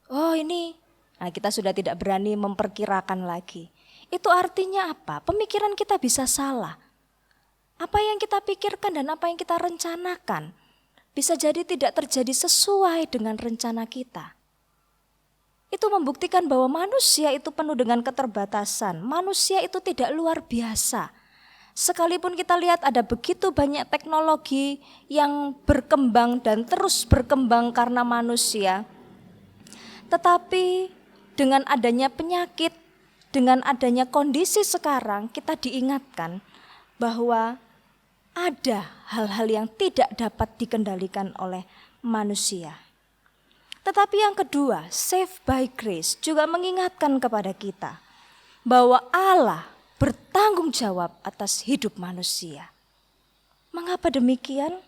Oh ini, kita sudah tidak berani memperkirakan lagi. Itu artinya apa? Pemikiran kita bisa salah. Apa yang kita pikirkan dan apa yang kita rencanakan bisa jadi tidak terjadi sesuai dengan rencana kita. Itu membuktikan bahwa manusia itu penuh dengan keterbatasan. Manusia itu tidak luar biasa. Sekalipun kita lihat ada begitu banyak teknologi yang berkembang dan terus berkembang karena manusia. Tetapi dengan adanya penyakit, dengan adanya kondisi sekarang, kita diingatkan bahwa ada hal-hal yang tidak dapat dikendalikan oleh manusia. Tetapi yang kedua, Saved by Grace juga mengingatkan kepada kita bahwa Allah bertanggung jawab atas hidup manusia. Mengapa demikian?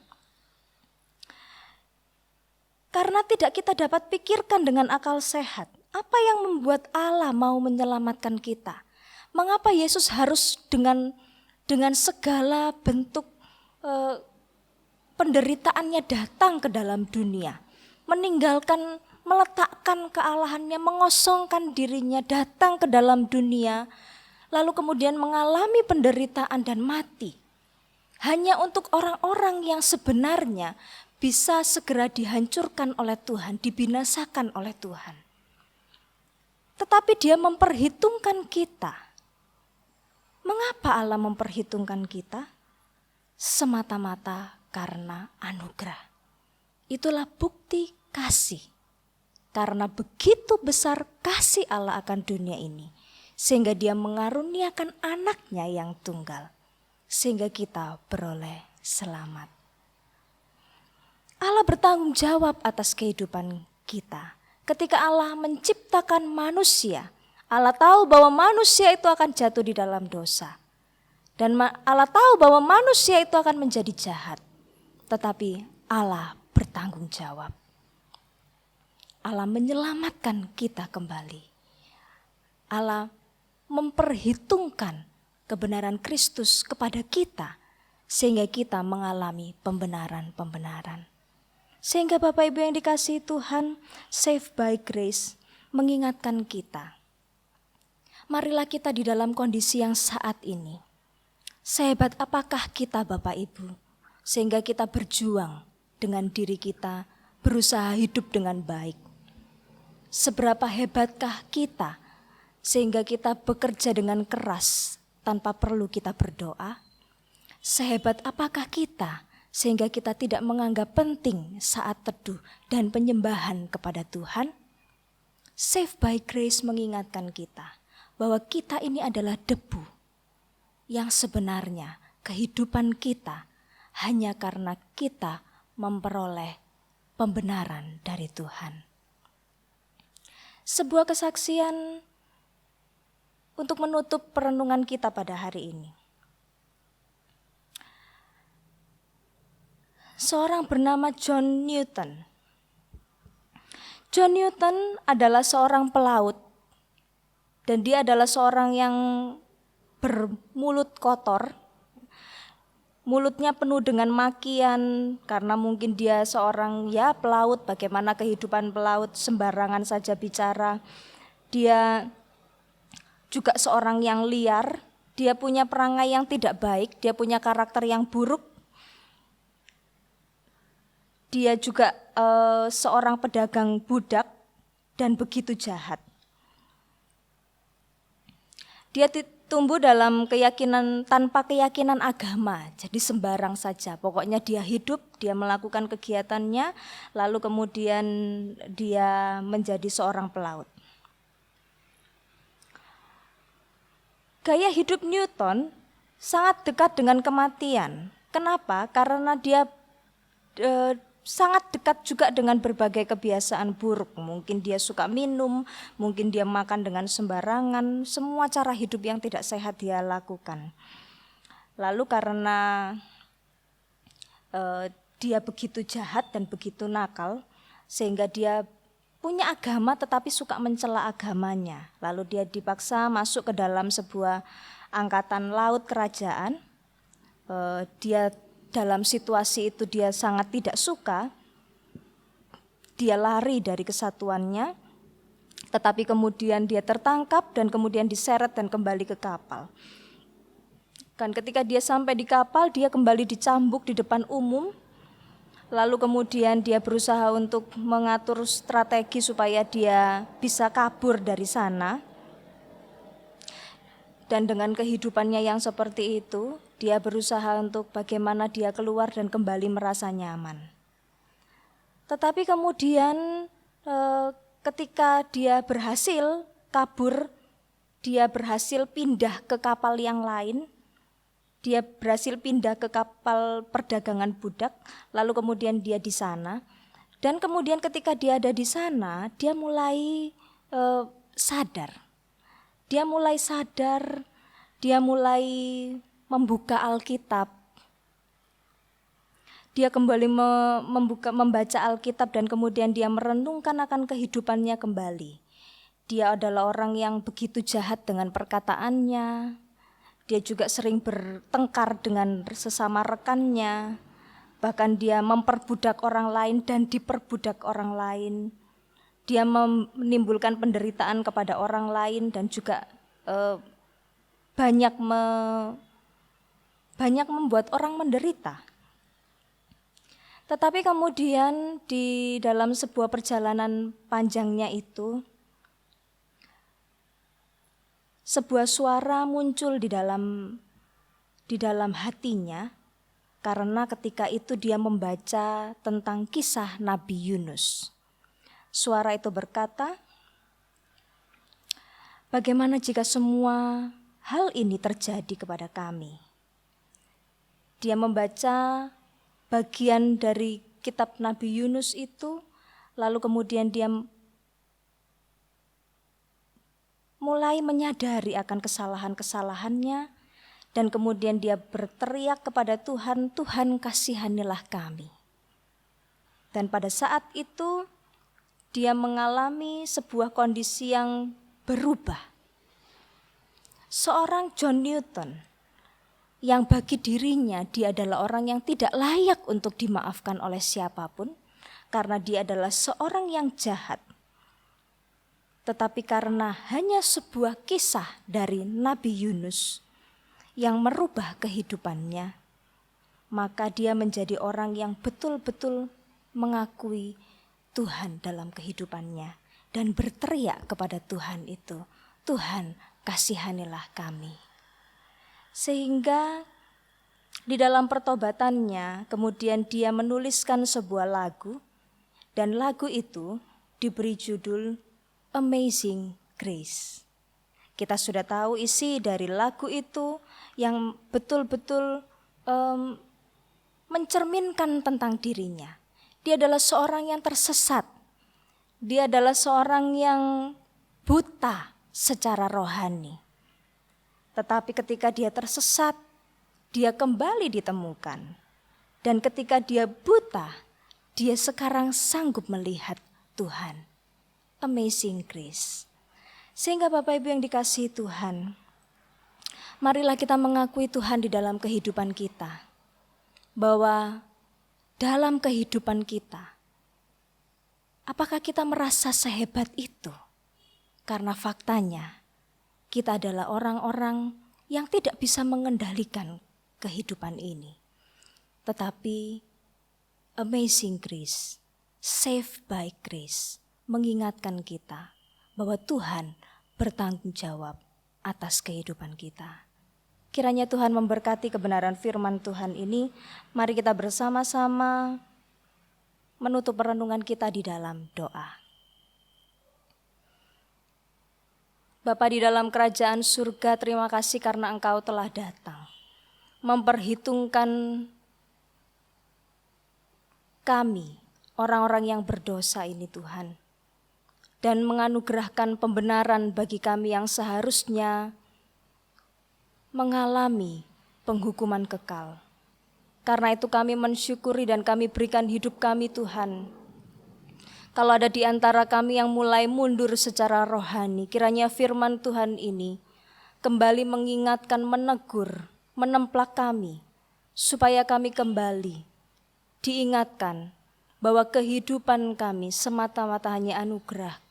Karena tidak kita dapat pikirkan dengan akal sehat. Apa yang membuat Allah mau menyelamatkan kita? Mengapa Yesus harus dengan segala bentuk penderitaannya datang ke dalam dunia? Meletakkan kealahannya, mengosongkan dirinya, datang ke dalam dunia, lalu kemudian mengalami penderitaan dan mati. Hanya untuk orang-orang yang sebenarnya bisa segera dihancurkan oleh Tuhan, dibinasakan oleh Tuhan. Tetapi Dia memperhitungkan kita. Mengapa Allah memperhitungkan kita? Semata-mata karena anugerah. Itulah bukti kasih. Karena begitu besar kasih Allah akan dunia ini, sehingga Dia mengaruniakan anaknya yang tunggal, sehingga kita beroleh selamat. Allah bertanggung jawab atas kehidupan kita. Ketika Allah menciptakan manusia, Allah tahu bahwa manusia itu akan jatuh di dalam dosa. Dan Allah tahu bahwa manusia itu akan menjadi jahat. Tetapi Allah bertanggung jawab. Allah menyelamatkan kita kembali. Allah memperhitungkan kebenaran Kristus kepada kita sehingga kita mengalami pembenaran-pembenaran. Sehingga Bapak Ibu yang dikasihi Tuhan, Saved by Grace mengingatkan kita. Marilah kita di dalam kondisi yang saat ini. Sehebat apakah kita Bapak Ibu sehingga kita berjuang dengan diri kita, berusaha hidup dengan baik. Seberapa hebatkah kita sehingga kita bekerja dengan keras tanpa perlu kita berdoa? Sehebat apakah kita sehingga kita tidak menganggap penting saat teduh dan penyembahan kepada Tuhan? Saved by Grace mengingatkan kita bahwa kita ini adalah debu yang sebenarnya kehidupan kita hanya karena kita memperoleh pembenaran dari Tuhan. Sebuah kesaksian untuk menutup perenungan kita pada hari ini. Seorang bernama John Newton. John Newton adalah seorang pelaut dan dia adalah seorang yang bermulut kotor. Mulutnya penuh dengan makian karena mungkin dia seorang pelaut, bagaimana kehidupan pelaut sembarangan saja bicara. Dia juga seorang yang liar, dia punya perangai yang tidak baik, dia punya karakter yang buruk. Dia juga seorang pedagang budak dan begitu jahat. Dia tumbuh dalam keyakinan tanpa keyakinan agama, jadi sembarang saja. Pokoknya dia hidup, dia melakukan kegiatannya, lalu kemudian dia menjadi seorang pelaut. Gaya hidup Newton sangat dekat dengan kematian. Kenapa? Karena dia sangat dekat juga dengan berbagai kebiasaan buruk. Mungkin dia suka minum, mungkin dia makan dengan sembarangan, semua cara hidup yang tidak sehat dia lakukan. Lalu karena dia begitu jahat dan begitu nakal, sehingga dia punya agama tetapi suka mencela agamanya. Lalu dia dipaksa masuk ke dalam sebuah angkatan laut kerajaan. Dia dalam situasi itu dia sangat tidak suka, dia lari dari kesatuannya, tetapi kemudian dia tertangkap dan kemudian diseret dan kembali ke kapal. Dan ketika dia sampai di kapal, dia kembali dicambuk di depan umum, lalu kemudian dia berusaha untuk mengatur strategi supaya dia bisa kabur dari sana. Dan dengan kehidupannya yang seperti itu, dia berusaha untuk bagaimana dia keluar dan kembali merasa nyaman. Tetapi kemudian ketika dia berhasil kabur, dia berhasil pindah ke kapal yang lain, dia berhasil pindah ke kapal perdagangan budak, lalu kemudian dia di sana. Dan kemudian ketika dia ada di sana, dia mulai sadar. Dia mulai membuka Alkitab. Dia kembali membaca Alkitab dan kemudian dia merenungkan akan kehidupannya kembali. Dia adalah orang yang begitu jahat dengan perkataannya. Dia juga sering bertengkar dengan sesama rekannya. Bahkan dia memperbudak orang lain dan diperbudak orang lain. Dia menimbulkan penderitaan kepada orang lain dan juga banyak membuat orang menderita. Tetapi kemudian di dalam sebuah perjalanan panjangnya itu, sebuah suara muncul di dalam hatinya, karena ketika itu dia membaca tentang kisah Nabi Yunus. Suara itu berkata, bagaimana jika semua hal ini terjadi kepada kami? Dia membaca bagian dari kitab Nabi Yunus itu, lalu kemudian dia mulai menyadari akan kesalahan-kesalahannya, dan kemudian dia berteriak kepada Tuhan, Tuhan kasihanilah kami. Dan pada saat itu dia mengalami sebuah kondisi yang berubah. Seorang John Newton yang bagi dirinya dia adalah orang yang tidak layak untuk dimaafkan oleh siapapun karena dia adalah seorang yang jahat. Tetapi karena hanya sebuah kisah dari Nabi Yunus yang merubah kehidupannya, maka dia menjadi orang yang betul-betul mengakui Tuhan dalam kehidupannya dan berteriak kepada Tuhan itu, Tuhan kasihanilah kami. Sehingga di dalam pertobatannya kemudian dia menuliskan sebuah lagu, dan lagu itu diberi judul Amazing Grace. Kita sudah tahu isi dari lagu itu yang betul-betul mencerminkan tentang dirinya. Dia adalah seorang yang tersesat. Dia adalah seorang yang buta secara rohani. Tetapi ketika dia tersesat, dia kembali ditemukan. Dan ketika dia buta, dia sekarang sanggup melihat Tuhan. Amazing Grace. Sehingga Bapak Ibu yang dikasihi Tuhan, marilah kita mengakui Tuhan di dalam kehidupan kita. Bahwa dalam kehidupan kita, apakah kita merasa sehebat itu? Karena faktanya, kita adalah orang-orang yang tidak bisa mengendalikan kehidupan ini. Tetapi Amazing Grace, Saved by Grace, mengingatkan kita bahwa Tuhan bertanggung jawab atas kehidupan kita. Kiranya Tuhan memberkati kebenaran firman Tuhan ini. Mari kita bersama-sama menutup renungan kita di dalam doa. Bapa di dalam kerajaan surga, terima kasih karena Engkau telah datang, memperhitungkan kami, orang-orang yang berdosa ini Tuhan, dan menganugerahkan pembenaran bagi kami yang seharusnya mengalami penghukuman kekal. Karena itu kami mensyukuri dan kami berikan hidup kami Tuhan. Kalau ada di antara kami yang mulai mundur secara rohani, kiranya firman Tuhan ini kembali mengingatkan, menegur, menemplak kami, supaya kami kembali diingatkan bahwa kehidupan kami semata-mata hanya anugerah,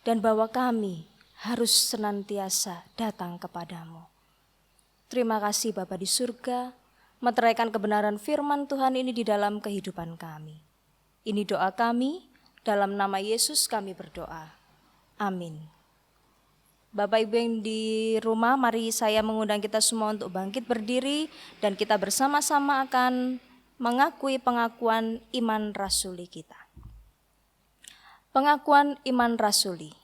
dan bahwa kami harus senantiasa datang kepadamu. Terima kasih Bapa di surga, meteraikan kebenaran firman Tuhan ini di dalam kehidupan kami. Ini doa kami, dalam nama Yesus kami berdoa. Amin. Bapak Ibu yang di rumah, mari saya mengundang kita semua untuk bangkit berdiri dan kita bersama-sama akan mengakui pengakuan iman rasuli kita. Pengakuan iman rasuli.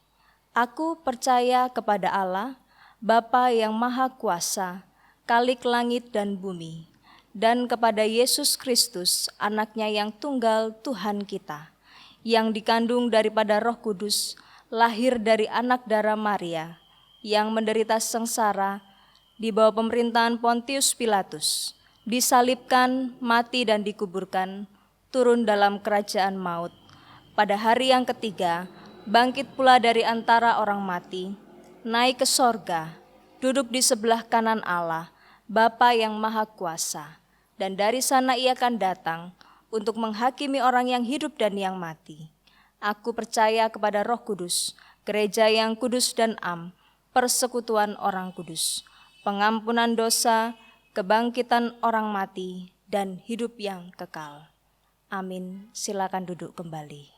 Aku percaya kepada Allah, Bapa yang Maha Kuasa, Khalik langit dan bumi, dan kepada Yesus Kristus, anaknya yang tunggal Tuhan kita, yang dikandung daripada Roh Kudus, lahir dari anak darah Maria, yang menderita sengsara di bawah pemerintahan Pontius Pilatus, disalibkan, mati dan dikuburkan, turun dalam kerajaan maut. Pada hari yang ketiga, bangkit pula dari antara orang mati, naik ke sorga, duduk di sebelah kanan Allah, Bapa yang Maha Kuasa, dan dari sana ia akan datang untuk menghakimi orang yang hidup dan yang mati. Aku percaya kepada Roh Kudus, gereja yang kudus dan am, persekutuan orang kudus, pengampunan dosa, kebangkitan orang mati, dan hidup yang kekal. Amin. Silakan duduk kembali.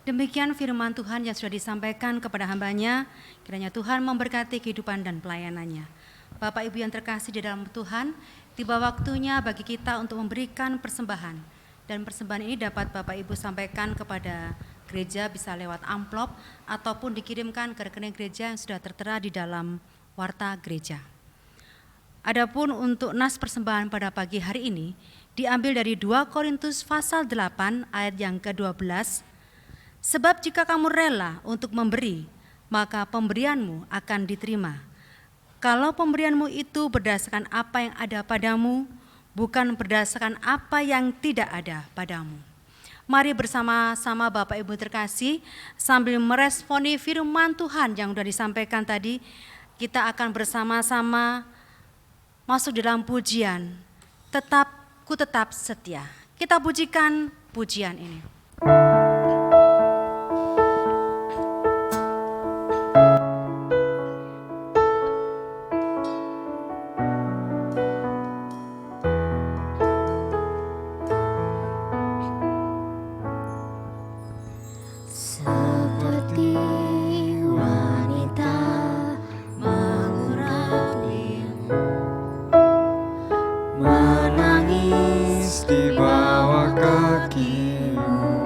Demikian firman Tuhan yang sudah disampaikan kepada hamba-Nya. Kiranya Tuhan memberkati kehidupan dan pelayanannya. Bapak Ibu yang terkasih di dalam Tuhan, tiba waktunya bagi kita untuk memberikan persembahan. Dan persembahan ini dapat Bapak Ibu sampaikan kepada gereja, bisa lewat amplop ataupun dikirimkan ke rekening gereja yang sudah tertera di dalam warta gereja. Adapun untuk nas persembahan pada pagi hari ini diambil dari 2 Korintus pasal 8 ayat yang ke-12. Sebab jika kamu rela untuk memberi, maka pemberianmu akan diterima. Kalau pemberianmu itu berdasarkan apa yang ada padamu, bukan berdasarkan apa yang tidak ada padamu. Mari bersama-sama Bapak Ibu terkasih, sambil meresponi firman Tuhan yang sudah disampaikan tadi, kita akan bersama-sama masuk dalam pujian, ku tetap setia. Kita pujikan pujian ini. Menangis di bawah kakimu.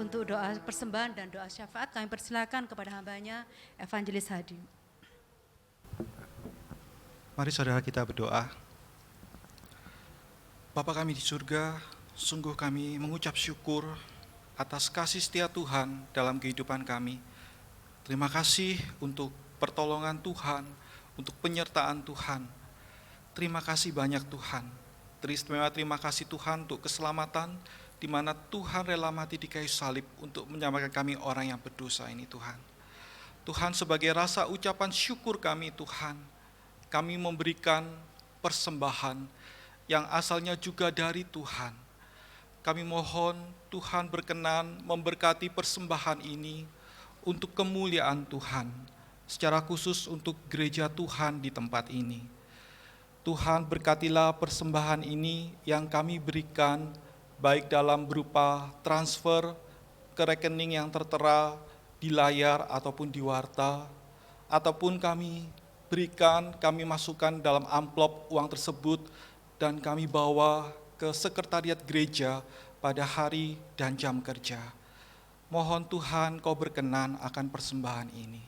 Untuk doa persembahan dan doa syafaat kami persilakan kepada hambanya Evangelis Hadi. Mari saudara kita berdoa. Bapa kami di surga, sungguh kami mengucap syukur atas kasih setia Tuhan dalam kehidupan kami. Terima kasih untuk pertolongan Tuhan, untuk penyertaan Tuhan. Terima kasih banyak Tuhan. Teristimewa terima kasih Tuhan untuk keselamatan, di mana Tuhan rela mati di kayu salib untuk menyelamatkan kami orang yang berdosa ini Tuhan. Tuhan, sebagai rasa ucapan syukur kami Tuhan, kami memberikan persembahan yang asalnya juga dari Tuhan. Kami mohon Tuhan berkenan memberkati persembahan ini untuk kemuliaan Tuhan, secara khusus untuk gereja Tuhan di tempat ini. Tuhan, berkatilah persembahan ini yang kami berikan, baik dalam berupa transfer ke rekening yang tertera di layar ataupun di warta, ataupun kami berikan, kami masukkan dalam amplop uang tersebut dan kami bawa ke sekretariat gereja pada hari dan jam kerja. Mohon Tuhan Kau berkenan akan persembahan ini.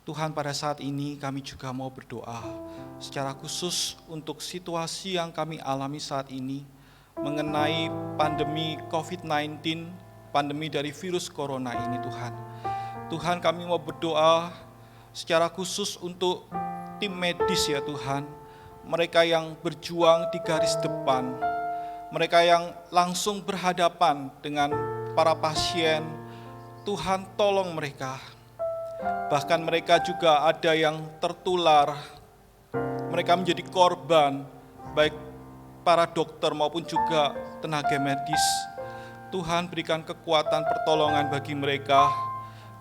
Tuhan, pada saat ini kami juga mau berdoa secara khusus untuk situasi yang kami alami saat ini mengenai pandemi COVID-19, pandemi dari virus corona ini Tuhan. Tuhan, kami mau berdoa secara khusus untuk tim medis ya Tuhan, mereka yang berjuang di garis depan, mereka yang langsung berhadapan dengan para pasien. Tuhan, tolong mereka. Bahkan mereka juga ada yang tertular, mereka menjadi korban, baik para dokter maupun juga tenaga medis. Tuhan, berikan kekuatan pertolongan bagi mereka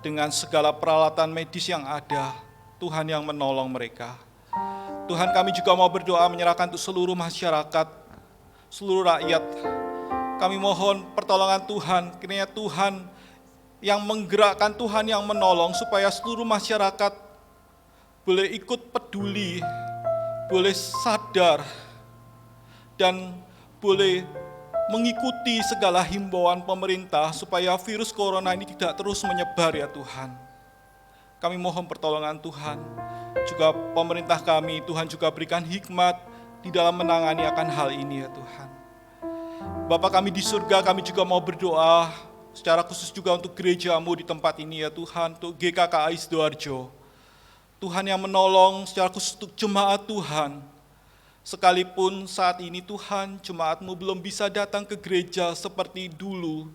dengan segala peralatan medis yang ada. Tuhan yang menolong mereka. Tuhan, kami juga mau berdoa menyerahkan untuk seluruh masyarakat, seluruh rakyat. Kami mohon pertolongan Tuhan, kiranya Tuhan yang menggerakkan, Tuhan yang menolong supaya seluruh masyarakat boleh ikut peduli, boleh sadar, dan boleh mengikuti segala himbauan pemerintah supaya virus corona ini tidak terus menyebar ya Tuhan. Kami mohon pertolongan Tuhan, juga pemerintah kami, Tuhan juga berikan hikmat di dalam menangani akan hal ini ya Tuhan. Bapa kami di surga, kami juga mau berdoa secara khusus juga untuk gereja-Mu di tempat ini ya Tuhan, untuk GKKI Sidoarjo. Tuhan yang menolong secara khusus untuk jemaat Tuhan. Sekalipun saat ini Tuhan, jemaat-Mu belum bisa datang ke gereja seperti dulu,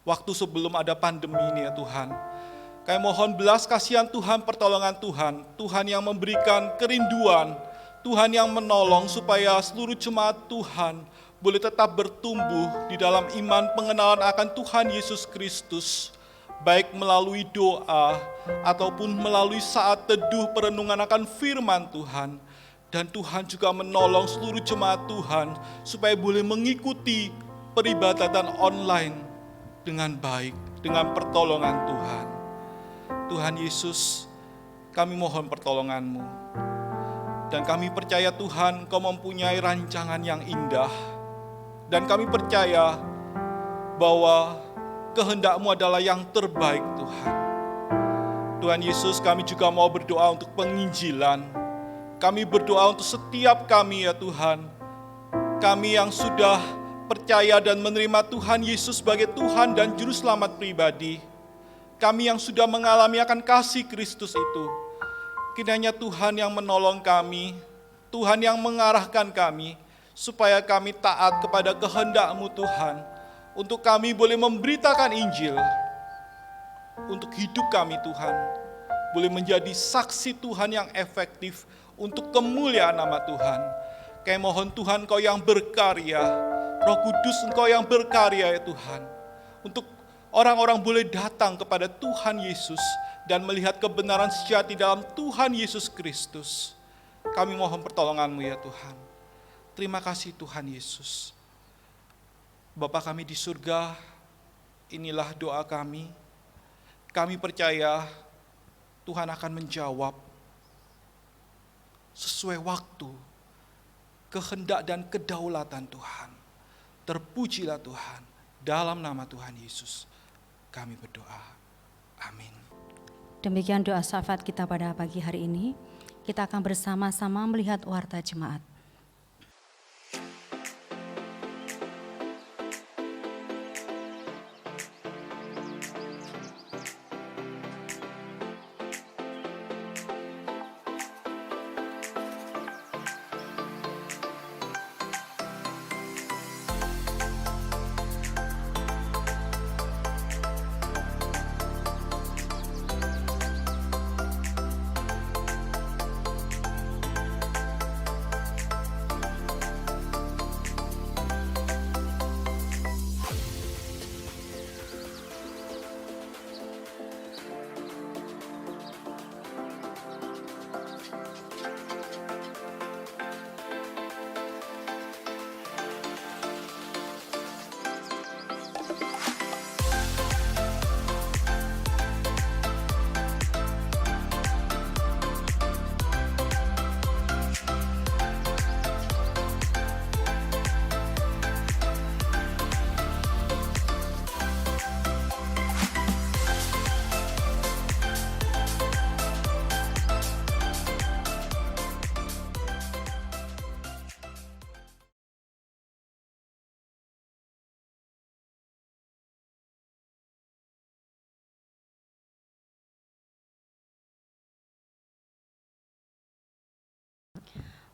waktu sebelum ada pandemi ini ya Tuhan. Kami mohon belas kasihan Tuhan, pertolongan Tuhan, Tuhan yang memberikan kerinduan, Tuhan yang menolong supaya seluruh jemaat Tuhan boleh tetap bertumbuh di dalam iman pengenalan akan Tuhan Yesus Kristus, baik melalui doa ataupun melalui saat teduh perenungan akan firman Tuhan. Dan Tuhan juga menolong seluruh jemaat Tuhan supaya boleh mengikuti peribadatan online dengan baik, dengan pertolongan Tuhan. Tuhan Yesus, kami mohon pertolongan-Mu. Dan kami percaya Tuhan, Kau mempunyai rancangan yang indah. Dan kami percaya bahwa kehendak-Mu adalah yang terbaik Tuhan. Tuhan Yesus, kami juga mau berdoa untuk penginjilan. Kami berdoa untuk setiap kami ya Tuhan. Kami yang sudah percaya dan menerima Tuhan Yesus sebagai Tuhan dan Juru Selamat pribadi. Kami yang sudah mengalami akan kasih Kristus itu. Kiranya Tuhan yang menolong kami, Tuhan yang mengarahkan kami, supaya kami taat kepada kehendak-Mu Tuhan, untuk kami boleh memberitakan Injil, untuk hidup kami Tuhan, boleh menjadi saksi Tuhan yang efektif, untuk kemuliaan nama Tuhan. Kami mohon Tuhan Kau yang berkarya, Roh Kudus Engkau yang berkarya ya Tuhan, untuk orang-orang boleh datang kepada Tuhan Yesus dan melihat kebenaran sejati dalam Tuhan Yesus Kristus. Kami mohon pertolongan-Mu ya Tuhan. Terima kasih Tuhan Yesus. Bapa kami di surga, inilah doa kami. Kami percaya Tuhan akan menjawab sesuai waktu, kehendak dan kedaulatan Tuhan. Terpujilah Tuhan, dalam nama Tuhan Yesus kami berdoa. Amin. Demikian doa syafaat kita pada pagi hari ini. Kita akan bersama-sama melihat warta jemaat.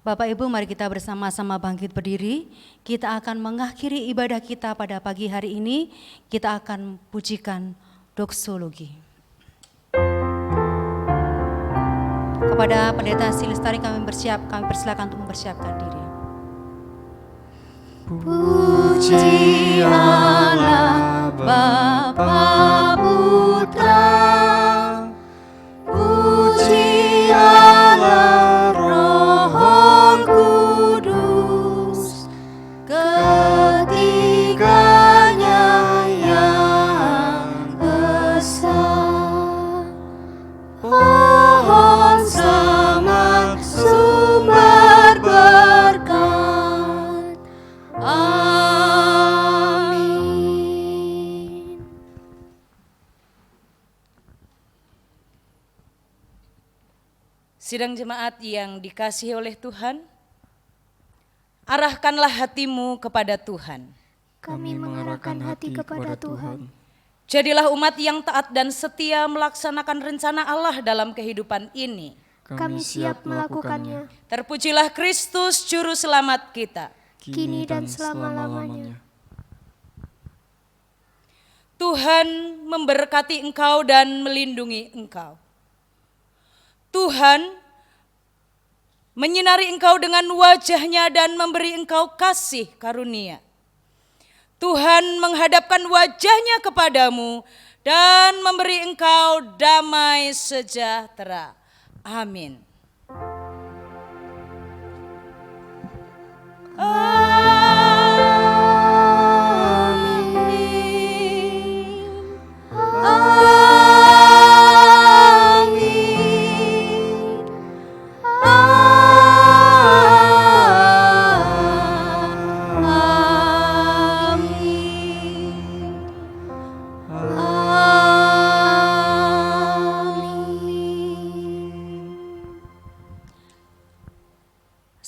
Bapak Ibu, mari kita bersama-sama bangkit berdiri. Kita akan mengakhiri ibadah kita pada pagi hari ini. Kita akan pujikan doksologi. Kepada Pendeta Silestari kami persilakan untuk mempersiapkan diri. Puji Allah Bapa Putra, puji Allah Roh Kudus, ketiganya yang esa. Pohon selamat sumber berkat. Amin. Sidang jemaat yang dikasihi oleh Tuhan, arahkanlah hatimu kepada Tuhan. Kami mengarahkan hati kepada Tuhan. Jadilah umat yang taat dan setia melaksanakan rencana Allah dalam kehidupan ini. Kami siap melakukannya, Terpujilah Kristus Juru Selamat kita. kini dan selama-lamanya. Tuhan memberkati engkau dan melindungi engkau. Tuhan menyinari engkau dengan wajah-Nya dan memberi engkau kasih karunia. Tuhan menghadapkan wajah-Nya kepadamu dan memberi engkau damai sejahtera. Amin.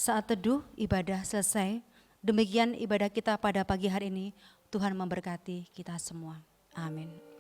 Saat teduh ibadah selesai. Demikian ibadah kita pada pagi hari ini. Tuhan memberkati kita semua. Amin.